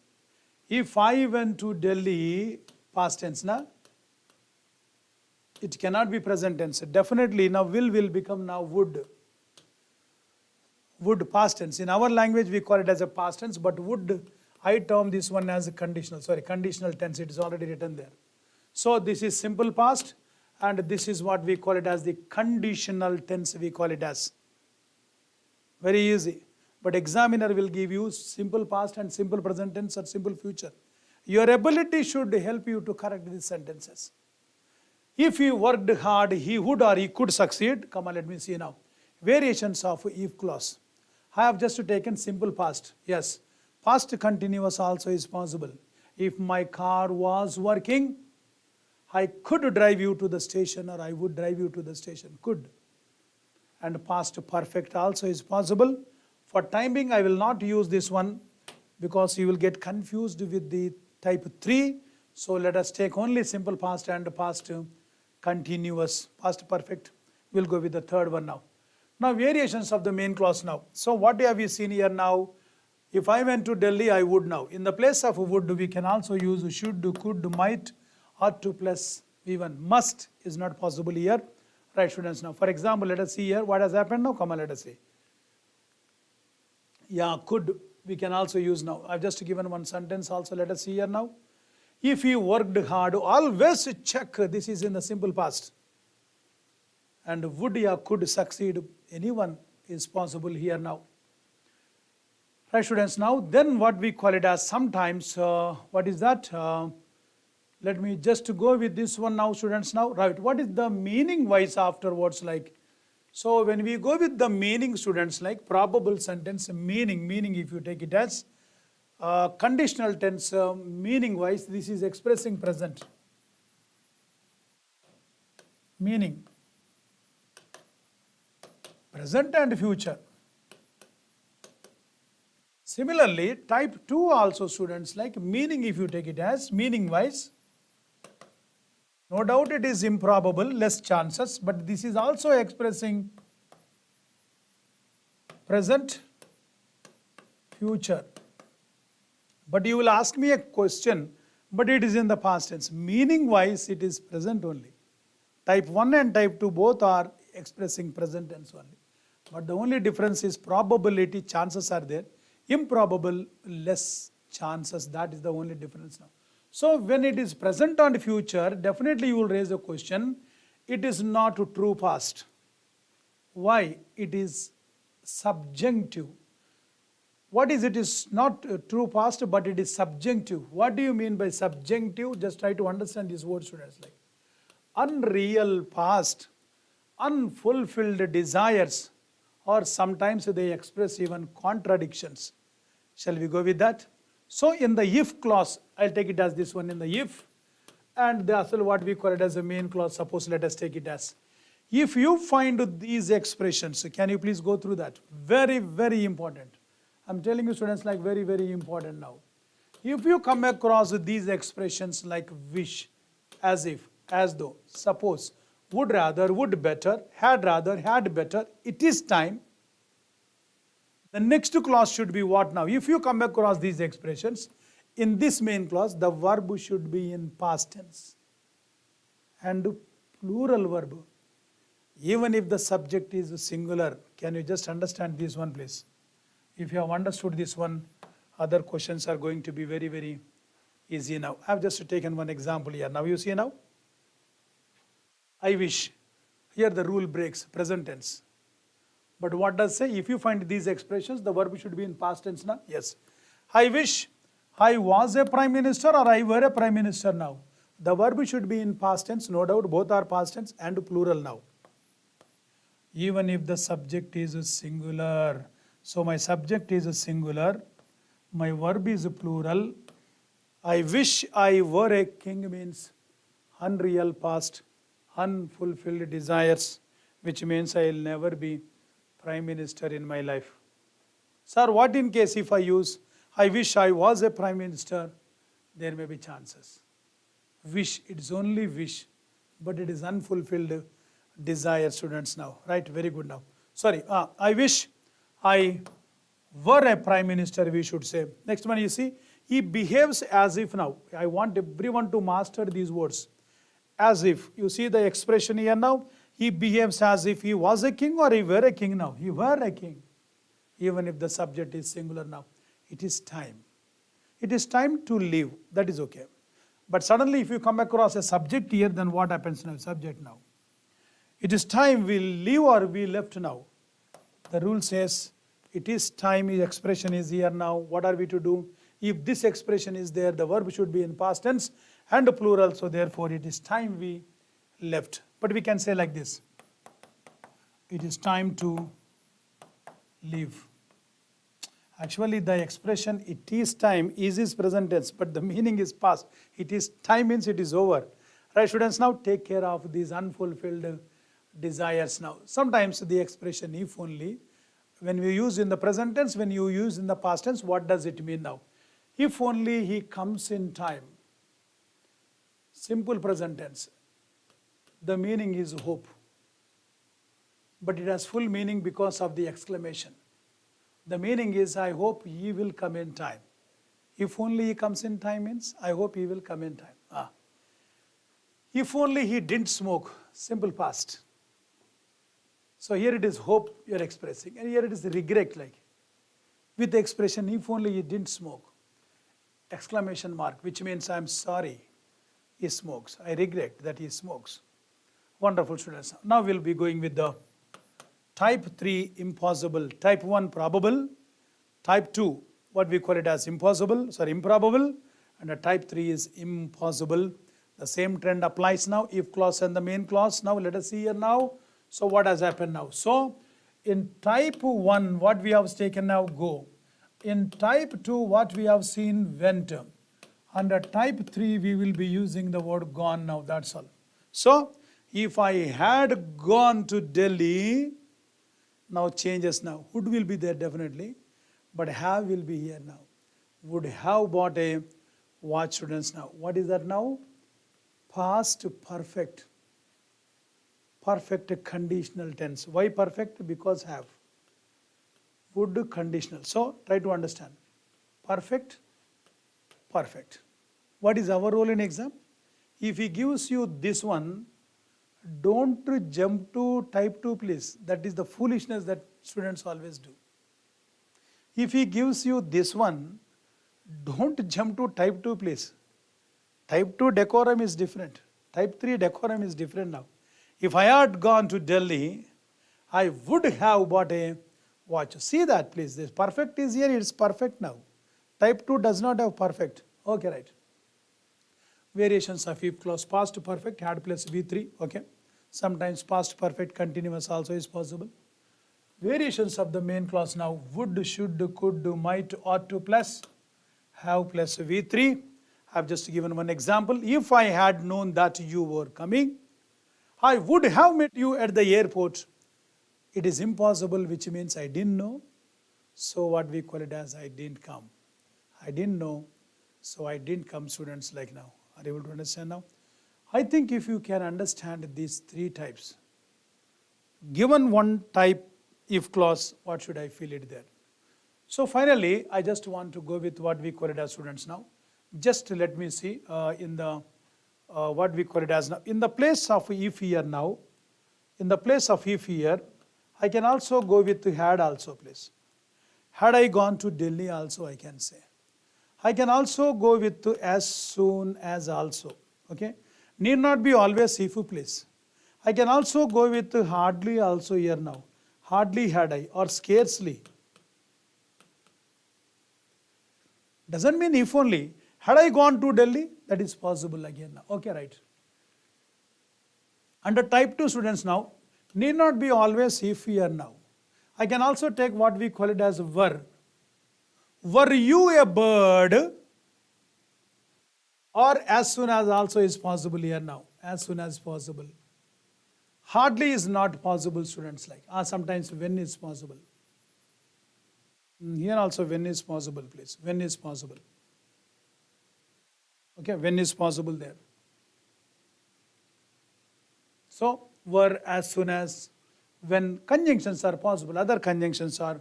If I went to Delhi, past tense na, it cannot be present tense. Definitely now will become now would. Would past tense. In our language we call it as a past tense, but would, I term this one as a conditional tense. It is already written there. So this is simple past and this is what we call it as the conditional tense, we call it as. Very easy. But examiner will give you simple past and simple present tense or simple future. Your ability should help you to correct these sentences. If he worked hard, he would or he could succeed. Come on, let me see now. Variations of if clause. I have just taken simple past. Yes. Past continuous also is possible. If my car was working, I could drive you to the station, or I would drive you to the station. Could. And past perfect also is possible. For timing, I will not use this one because you will get confused with the type 3. So let us take only simple past and past continuous. Past perfect. We'll go with the third one now. Now variations of the main clause now. So what have we seen here now? If I went to Delhi, I would now. In the place of would, we can also use should, could, might, ought to plus V1. Must is not possible here. Right, students, now. For example, let us see here what has happened now. Come on, let us see. Yeah, could, we can also use now. I've just given one sentence also. Let us see here now. If you worked hard, always check this is in the simple past. And would, yeah, could succeed. Anyone is possible here now. Right, students, now then what we call it as sometimes, what is that? Let me just go with this one now, students, now. Right, what is the meaning wise afterwards like? So when we go with the meaning, students, like probable sentence, meaning if you take it as conditional tense, meaning wise, this is expressing present. Meaning, present and future. Similarly, type 2 also, students, like meaning if you take it as meaning wise, no doubt it is improbable, less chances, but this is also expressing present, future. But you will ask me a question, but it is in the past tense. Meaning wise, it is present only. Type 1 and type 2 both are expressing present tense only. But the only difference is probability, chances are there. Improbable, less chances, that is the only difference now. So when it is present and future, definitely you will raise a question. It is not true past. Why? It is subjunctive. What is it? Is not true past, but it is subjunctive. What do you mean by subjunctive? Just try to understand this word, students. Like unreal past, unfulfilled desires, or sometimes they express even contradictions. Shall we go with that? So in the if clause, I'll take it as this one in the if, and that's what we call it as a main clause. Suppose let us take it as, if you find these expressions, can you please go through that? Very, very important. I'm telling you, students, like very, very important now. If you come across these expressions like wish, as if, as though, suppose, would rather, would better, had rather, had better, it is time. The next clause should be what now? If you come across these expressions, in this main clause, the verb should be in past tense and plural verb. Even if the subject is singular, can you just understand this one, please? If you have understood this one, other questions are going to be very, very easy now. I have just taken one example here. Now you see now, I wish. Here the rule breaks, present tense. But what does say? If you find these expressions, the verb should be in past tense now. Yes. I wish I was a prime minister or I were a prime minister now. The verb should be in past tense, no doubt, both are past tense and plural now. Even if the subject is a singular. So my subject is a singular, my verb is a plural. I wish I were a king means unreal past, unfulfilled desires, which means I will never be prime minister in my life. Sir, what in case if I use, I wish I was a prime minister, there may be chances. Wish, it is only wish, but it is unfulfilled desire, students now, right? Very good now. Sorry, I wish I were a prime minister, we should say. Next one you see, he behaves as if now. I want everyone to master these words. As if, you see the expression here now, he behaves as if he was a king or he were a king now. He were a king. Even if the subject is singular now. It is time. It is time to live. That is okay. But suddenly if you come across a subject here, then what happens now? Subject now. It is time we live or we left now. The rule says it is time, his expression is here now. What are we to do? If this expression is there, the verb should be in past tense and plural. So therefore it is time we left. But we can say like this. It is time to live. Actually, the expression it is time is present tense, but the meaning is past. It is time means it is over. Right, students, now take care of these unfulfilled desires now. Sometimes the expression if only, when we use in the present tense, when you use in the past tense, what does it mean now? If only he comes in time. Simple present tense. The meaning is hope. But it has full meaning because of the exclamation. The meaning is, I hope he will come in time. If only he comes in time means, I hope he will come in time. If only he didn't smoke, simple past. So here it is hope you are expressing, and here it is regret, like with the expression, if only he didn't smoke, exclamation mark, which means I'm sorry he smokes. I regret that he smokes. Wonderful, students. Now we'll be going with the type 3 impossible, type 1 probable, type 2 what we call it as improbable, and a type 3 is impossible. The same trend applies now, if clause and the main clause. Now let us see here now. So what has happened now? So in type 1 what we have taken now, go. In type 2 what we have seen, went. Under type 3 we will be using the word gone now, that's all. So if I had gone to Delhi, now changes now. Would will be there definitely, but have will be here now. Would have bought a watch, students. Now what is that now? Past perfect. Perfect conditional tense. Why perfect? Because have. Would conditional. So try to understand. Perfect, perfect. What is our role in exam? If he gives you this one, don't jump to type 2 please. That is the foolishness that students always do. If he gives you this one, don't jump to type 2 please. Type 2 decorum is different. Type 3 decorum is different now. If I had gone to Delhi, I would have bought a watch. See that please. This perfect is here, it's perfect now. Type 2 does not have perfect. Okay, right. Variations of if clause, past perfect, had plus V3. Okay. Sometimes past perfect continuous also is possible. Variations of the main clause now, would, should, could, might, ought to plus have plus V3. I have just given one example. If I had known that you were coming, I would have met you at the airport. It is impossible, which means I didn't know. So what we call it as I didn't come. I didn't know, so I didn't come, students, like now. Are you able to understand now? I think if you can understand these 3 types, given one type if clause, what should I fill it there? So finally, I just want to go with what we call it as, students, now. Just let me see in the what we call it as now. In the place of if here now, in the place of if here, I can also go with had also, please. Had I gone to Delhi also, I can say. I can also go with as soon as also. Okay. Need not be always if, please. I can also go with hardly also here now. Hardly had I, or scarcely. Doesn't mean if only. Had I gone to Delhi, that is possible again now. Okay, right. Under type 2, students, now, need not be always if here now. I can also take what we call it as were. Were you a bird? Or as soon as also is possible here now. As soon as possible. Hardly is not possible, students, like. Sometimes when is possible. Here also when is possible, please. When is possible. Okay, when is possible there. So, were, as soon as, when conjunctions are possible, other conjunctions are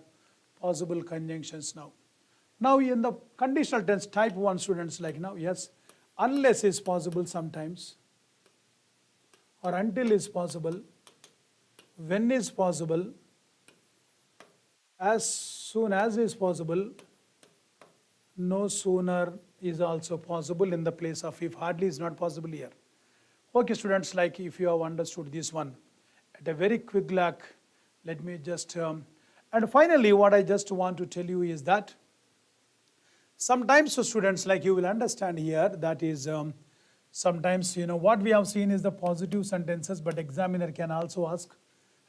possible conjunctions now. Now in the conditional tense, type 1, students, like now, yes, unless is possible sometimes, or until is possible, when is possible, as soon as is possible, no sooner is also possible in the place of if. Hardly is not possible here. Okay, students, like if you have understood this one at a very quick look, let me just and finally what I just want to tell you is that sometimes, so students, like you will understand here, that is sometimes, what we have seen is the positive sentences, but examiner can also ask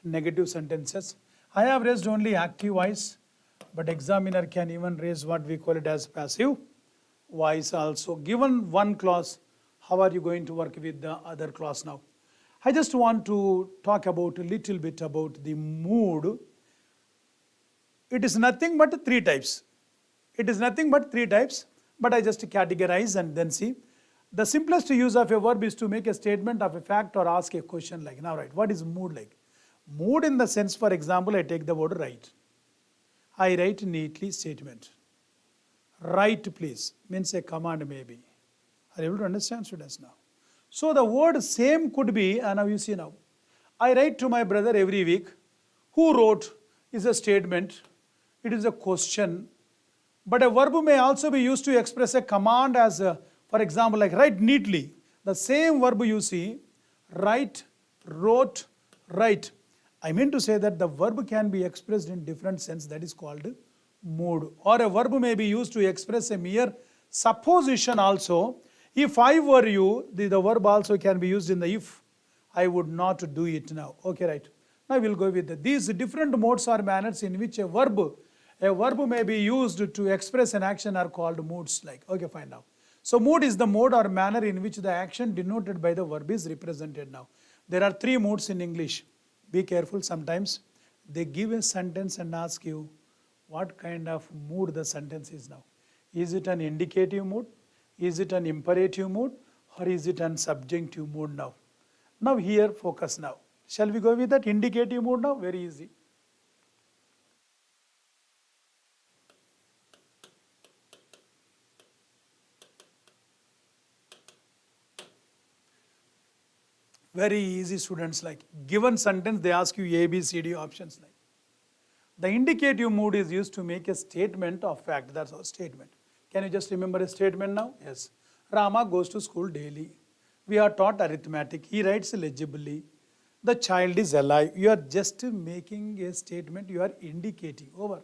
negative sentences. I have raised only active voice, but examiner can even raise what we call it as passive voice also. Given one clause, how are you going to work with the other clause now? I just want to talk about a little bit about the mood. It is nothing but three types. It is nothing but three types, but I just categorize and then see. The simplest use of a verb is to make a statement of a fact or ask a question like, now right, what is mood like? Mood in the sense, for example, I take the word write. I write neatly statement. Write please means a command maybe. Are you able to understand, students, now? So the word same could be, and now you see now, I write to my brother every week. Who wrote is a statement. It is a question. But a verb may also be used to express a command as, for example, like write neatly. The same verb you see, write, wrote, write. I mean to say that the verb can be expressed in different sense, that is called mood. Or a verb may be used to express a mere supposition also. If I were you, the verb also can be used in the if. I would not do it now. Okay, right. Now we'll go with that. These different modes or manners in which a verb may be used to express an action are called moods. Like, okay, fine now. So mood is the mode or manner in which the action denoted by the verb is represented now. There are three moods in English. Be careful, sometimes they give a sentence and ask you what kind of mood the sentence is now. Is it an indicative mood? Is it an imperative mood? Or is it an subjunctive mood now? Now here, focus now. Shall we go with that indicative mood now? Very easy. Very easy, students. Like given sentence, they ask you A, B, C, D options. Like the indicative mood is used to make a statement of fact. That's our statement. Can you just remember a statement now? Yes. Rama goes to school daily. We are taught arithmetic. He writes legibly. The child is alive. You are just making a statement. You are indicating. Over.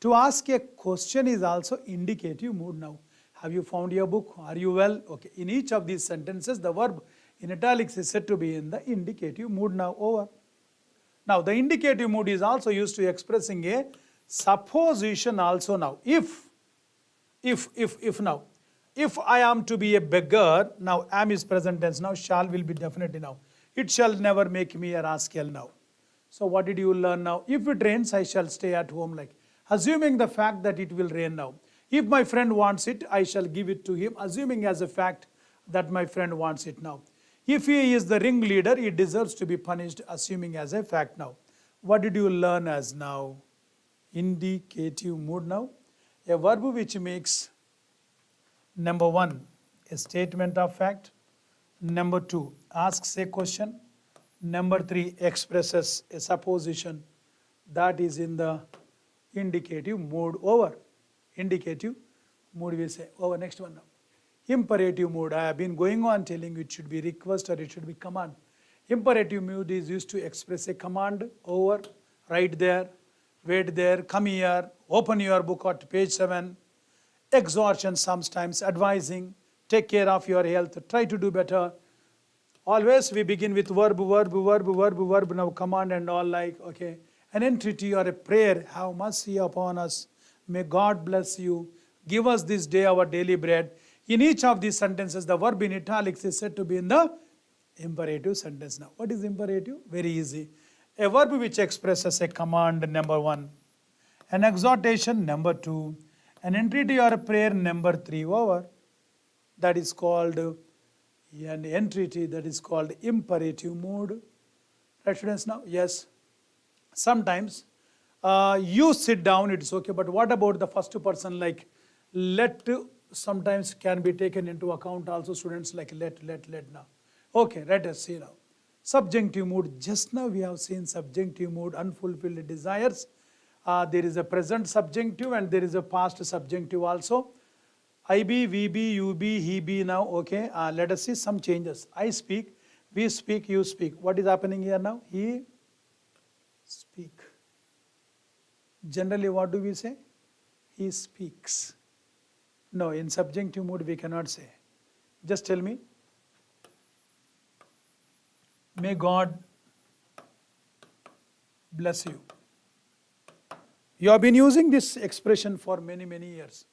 To ask a question is also indicative mood now. Have you found your book? Are you well? Okay. In each of these sentences, the verb in italics is said to be in the indicative mood now. Over. Now, the indicative mood is also used to expressing a supposition also now. If now. If I am to be a beggar, now am is present tense, now shall will be definitely now. It shall never make me a rascal now. So what did you learn now? If it rains, I shall stay at home, like assuming the fact that it will rain now. If my friend wants it, I shall give it to him, assuming as a fact that my friend wants it now. If he is the ringleader, he deserves to be punished, assuming as a fact now. What did you learn as now? Indicative mood now. A verb which makes, number one, a statement of fact. Number two, asks a question. Number three, expresses a supposition. That is in the indicative mood. Over. Indicative mood we say. Over. Next one now. Imperative mood. I have been going on telling you it should be request or it should be command. Imperative mood is used to express a command. Over. Right there. Wait there. Come here. Open your book at page 7. Exhortation sometimes. Advising. Take care of your health. Try to do better. Always we begin with verb. Now command and all like, okay. An entreaty or a prayer. Have mercy upon us. May God bless you. Give us this day our daily bread. In each of these sentences, the verb in italics is said to be in the imperative sentence now. What is imperative? Very easy. A verb which expresses a command, number one. An exhortation, number two. An entreaty or a prayer, number three. Over. That is called an entreaty, that is called imperative mood. Right, students, now? Yes. Sometimes you sit down, it's okay, but what about the first person, like let sometimes can be taken into account also, students, like let now. Okay, let us see now. Subjunctive mood, just now we have seen subjunctive mood, unfulfilled desires. There is a present subjunctive and there is a past subjunctive also. I be, we be, you be, he be now, okay. Let us see some changes. I speak, we speak, you speak. What is happening here now? He speak. Generally, what do we say? He speaks. No, in subjunctive mood we cannot say. Just tell me. May God bless you. You have been using this expression for many, many years.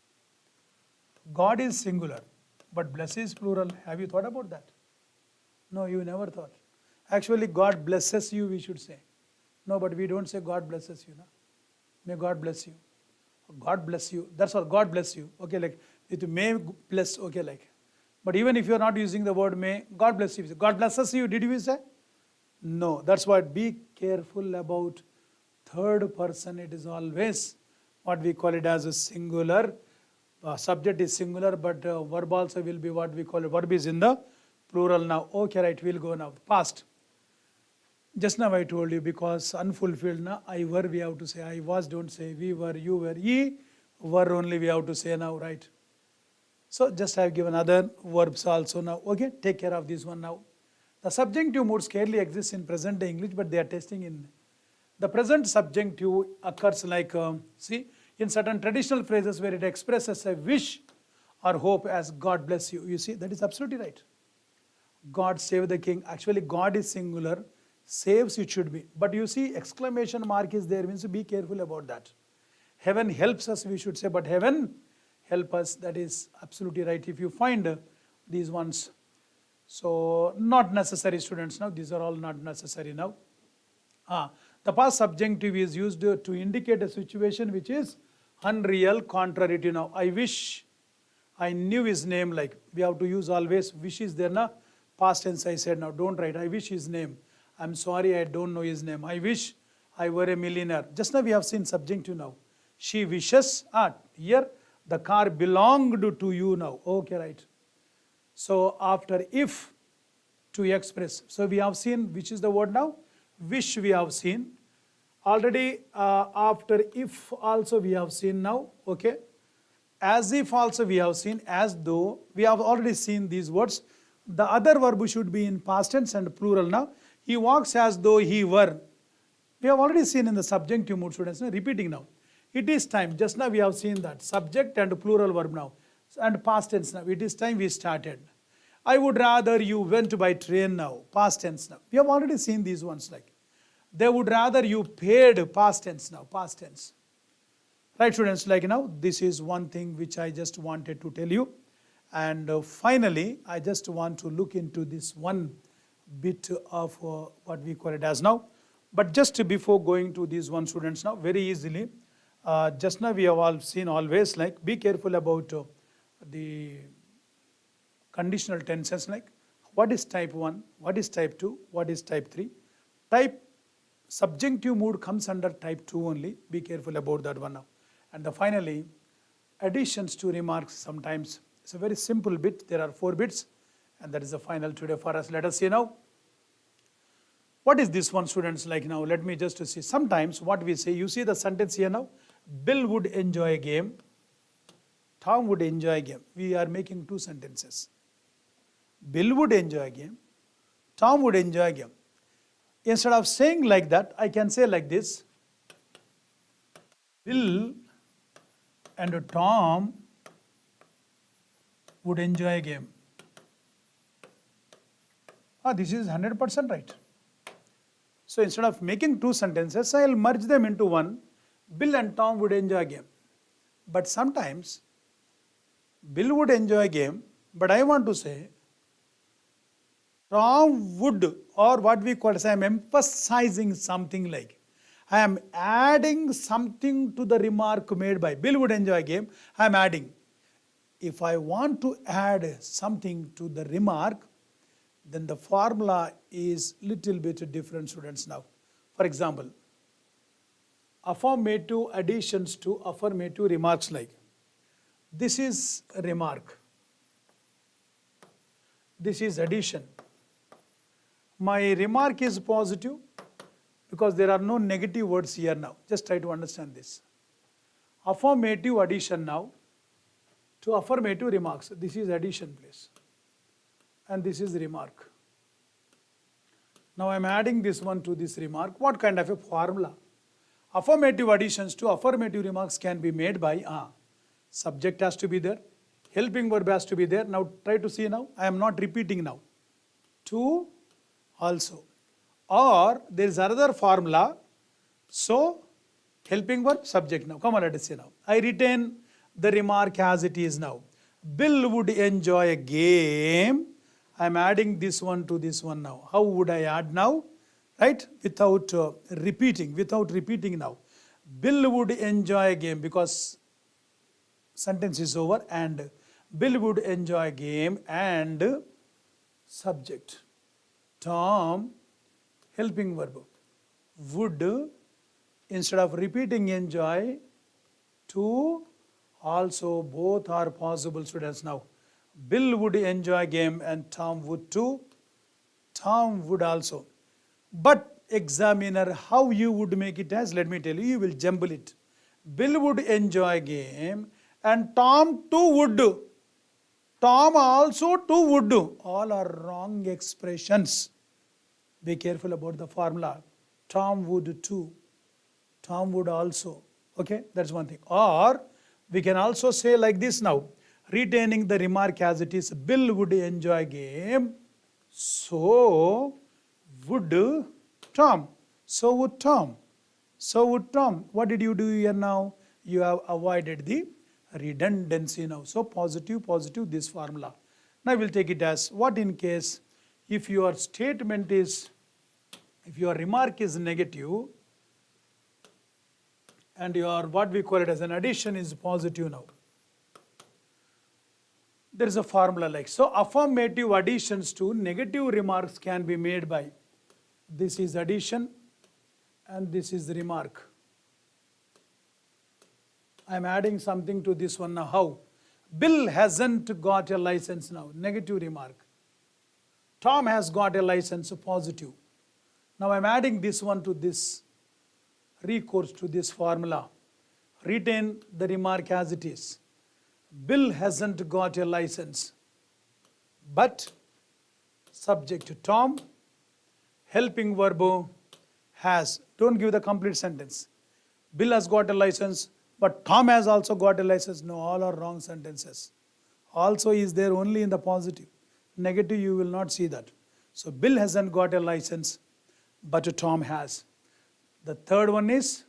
God is singular, but bless is plural. Have you thought about that? No, you never thought. Actually, God blesses you, we should say. No, but we don't say God blesses you. No? May God bless you. God bless you. That's all. God bless you. Okay, like it may bless. Okay, like. But even if you are not using the word may, God bless you. God blesses you. Did we say? No. That's why be careful about third person. It is always what we call it as a singular. Subject is singular, but verb also will be what we call it. Verb is in the plural now. Okay, right. We'll go now. Past. Just now I told you, because unfulfilled na, I were we have to say, I was don't say, we were, you were, ye were only we have to say now, right? So just I have given other verbs also now. Okay, take care of this one now. The subjunctive mood scarcely exists in present day English, but they are testing in. The present subjunctive occurs like, see, in certain traditional phrases where it expresses a wish or hope as God bless you. You see, that is absolutely right. God save the king. Actually, God is singular. Saves it should be. But you see, exclamation mark is there, means be careful about that. Heaven helps us, we should say, but heaven help us. That is absolutely right. If you find these ones. So, not necessary, students now. These are all not necessary now. The past subjunctive is used to indicate a situation which is unreal, contrary to now. I wish I knew his name, like we have to use always. Wish is there now. Past tense I said now. Don't write. I wish his name. I'm sorry, I don't know his name. I wish I were a millionaire. Just now we have seen subjunctive now. She wishes, here the car belonged to you now. Okay, right. So after if to express. So we have seen, which is the word now? Wish we have seen. Already after if also we have seen now. Okay. As if also we have seen, as though. We have already seen these words. The other verb should be in past tense and plural now. He walks as though he were. We have already seen in the subjunctive mood, students. Repeating now. It is time. Just now we have seen that. Subject and plural verb now. And past tense now. It is time we started. I would rather you went by train now. Past tense now. We have already seen these ones like. They would rather you paid. Past tense now. Past tense. Right, students, like now. This is one thing which I just wanted to tell you. And finally, I just want to look into this one bit of what we call it as now. But just before going to these one, students now, very easily, just now we have all seen always like be careful about the conditional tenses, like what is type 1, what is type 2, what is type 3. Type subjunctive mood comes under type 2 only. Be careful about that one now. And finally, additions to remarks sometimes. It's a very simple bit. There are 4 bits. And that is the final today for us. Let us see now. What is this one, students, like now? Let me just see. Sometimes what we say, you see the sentence here now. Bill would enjoy a game. Tom would enjoy a game. We are making 2 sentences. Bill would enjoy a game. Tom would enjoy a game. Instead of saying like that, I can say like this. Bill and Tom would enjoy a game. This is 100% right. So instead of making 2 sentences, I'll merge them into one. Bill and Tom would enjoy a game. But sometimes, Bill would enjoy a game, but I want to say, Tom would, or what we call as I am emphasizing something like, I am adding something to the remark made by Bill would enjoy a game, I am adding. If I want to add something to the remark, then the formula is little bit different, students now. For example, affirmative additions to affirmative remarks like, this is a remark, this is addition. My remark is positive because there are no negative words here now. Just try to understand this. Affirmative addition now to affirmative remarks. This is addition, please. And this is remark. Now I am adding this one to this remark. What kind of a formula? Affirmative additions to affirmative remarks can be made by subject has to be there, helping verb has to be there. Now try to see now. I am not repeating now. To also. Or there is another formula. So Helping verb, subject now. Come on, let us see now. I retain the remark as it is now. Bill would enjoy a game. I am adding this one to this one now. How would I add now? Right? Without repeating now. Bill would enjoy a game because sentence is over and Bill would enjoy a game and subject. Tom, helping verb. Would, instead of repeating enjoy, to, also both are possible, students now. Bill would enjoy game and Tom would too. Tom would also. But examiner, how you would make it as, let me tell you, you will jumble it. Bill would enjoy game and Tom too would. Tom also too would. All are wrong expressions. Be careful about the formula. Tom would too. Tom would also. Okay, that's one thing. Or we can also say like this now. Retaining the remark as it is, Bill would enjoy game. So would Tom. So would Tom. So would Tom. What did you do here now? You have avoided the redundancy now. So positive, this formula. Now we'll take it as what in case if your statement is, if your remark is negative and your what we call it as an addition is positive now. There is a formula like so. Affirmative additions to negative remarks can be made by this is addition and this is the remark. I am adding something to this one now. How? Bill hasn't got a license now. Negative remark. Tom has got a license, positive. Now I am adding this one to this. Recourse to this formula. Retain the remark as it is. Bill hasn't got a license. But subject to Tom. Helping verb has. Don't give the complete sentence. Bill has got a license, but Tom has also got a license. No, all are wrong sentences. Also is there only in the positive. Negative you will not see that. So Bill hasn't got a license, but Tom has. The third one is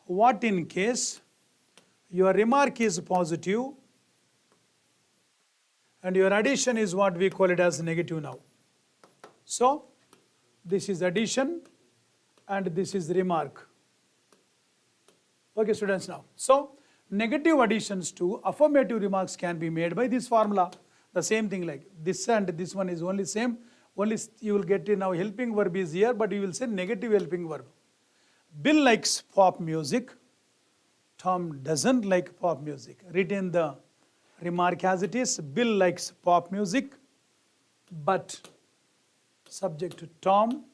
what in case your remark is positive and your addition is what we call it as negative now. So this is addition and this is remark. Okay, students now. So negative additions to affirmative remarks can be made by this formula. The same thing like this and this one is only same. Only you will get now helping verb is here, but you will say negative helping verb. Bill likes pop music. Tom doesn't like pop music. Retain the remark as it is. Bill likes pop music, but subject to Tom.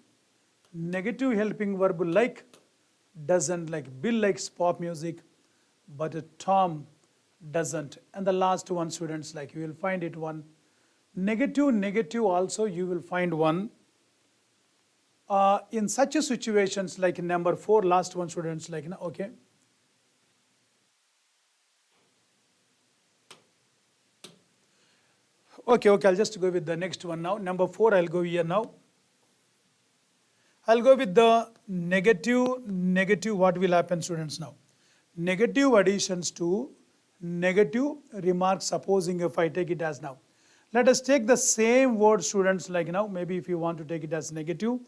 Negative helping verb like, doesn't like. Bill likes pop music, but Tom doesn't. And the last one, students, like you will find it one. Negative also you will find one. In such a situations like number 4, last one, students, like, okay. Okay, I'll just go with the next one now. Number 4, I'll go here now. I'll go with the negative, what will happen, students, now? Negative additions to negative remarks, supposing if I take it as now. Let us take the same word, students, like now, maybe if you want to take it as negative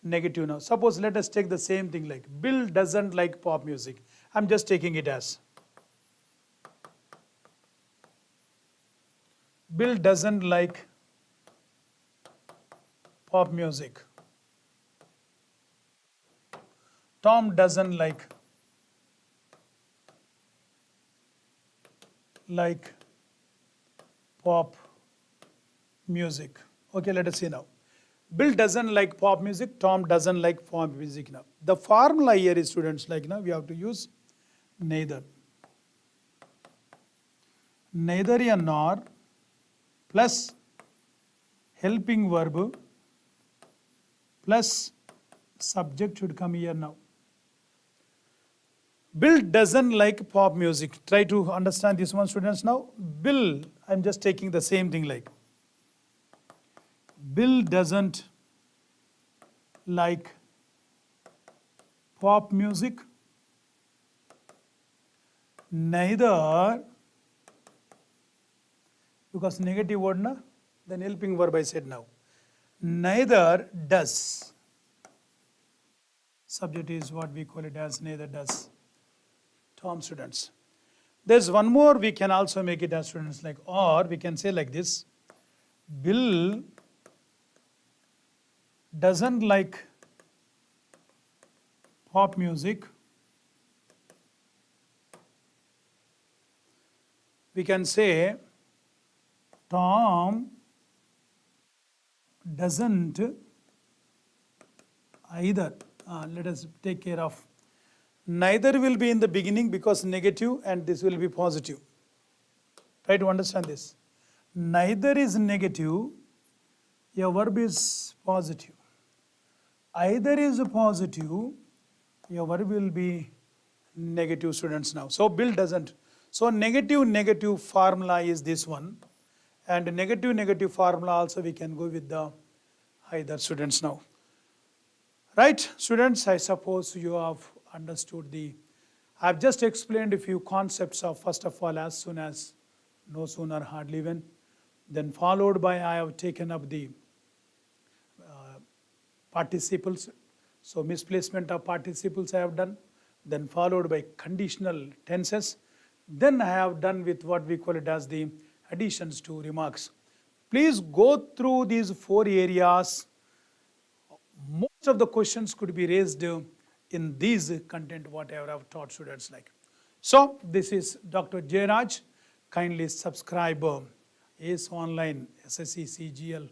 now. Suppose let us take the same thing like Bill doesn't like pop music. I'm just taking it as Bill doesn't like pop music. Tom doesn't like pop music. Okay, let us see now. Bill doesn't like pop music. Tom doesn't like pop music now. The formula here is, students, like now we have to use neither. Neither a nor plus helping verb plus subject should come here now. Bill doesn't like pop music. Try to understand this one, students, now. Bill, I'm just taking the same thing like Bill doesn't like pop music. neither, because negative word na, then helping verb I said now. Neither does. Subject is what we call it as neither does. Tom, students. There's one more we can also make it as students like, or we can say like this. Bill doesn't like pop music. We can say Tom doesn't either. Let us take care of. Neither will be in the beginning because negative and this will be positive. Try to understand this. Neither is negative, your verb is positive. Either is positive, your verb will be negative, students now. So Bill doesn't. So negative formula is this one, and negative formula also we can go with the either, students now. Right, students, I suppose you have understood I have just explained a few concepts of, first of all, as soon as, no sooner, hardly when, then followed by I have taken up the participles. So misplacement of participles I have done, then followed by conditional tenses. Then I have done with what we call it as the additions to remarks. Please go through these 4 areas. Most of the questions could be raised in these content whatever I have taught students like. So this is Dr. Jayaraj. Kindly subscribe ACE Online SSC CGL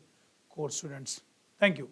course, students. Thank you.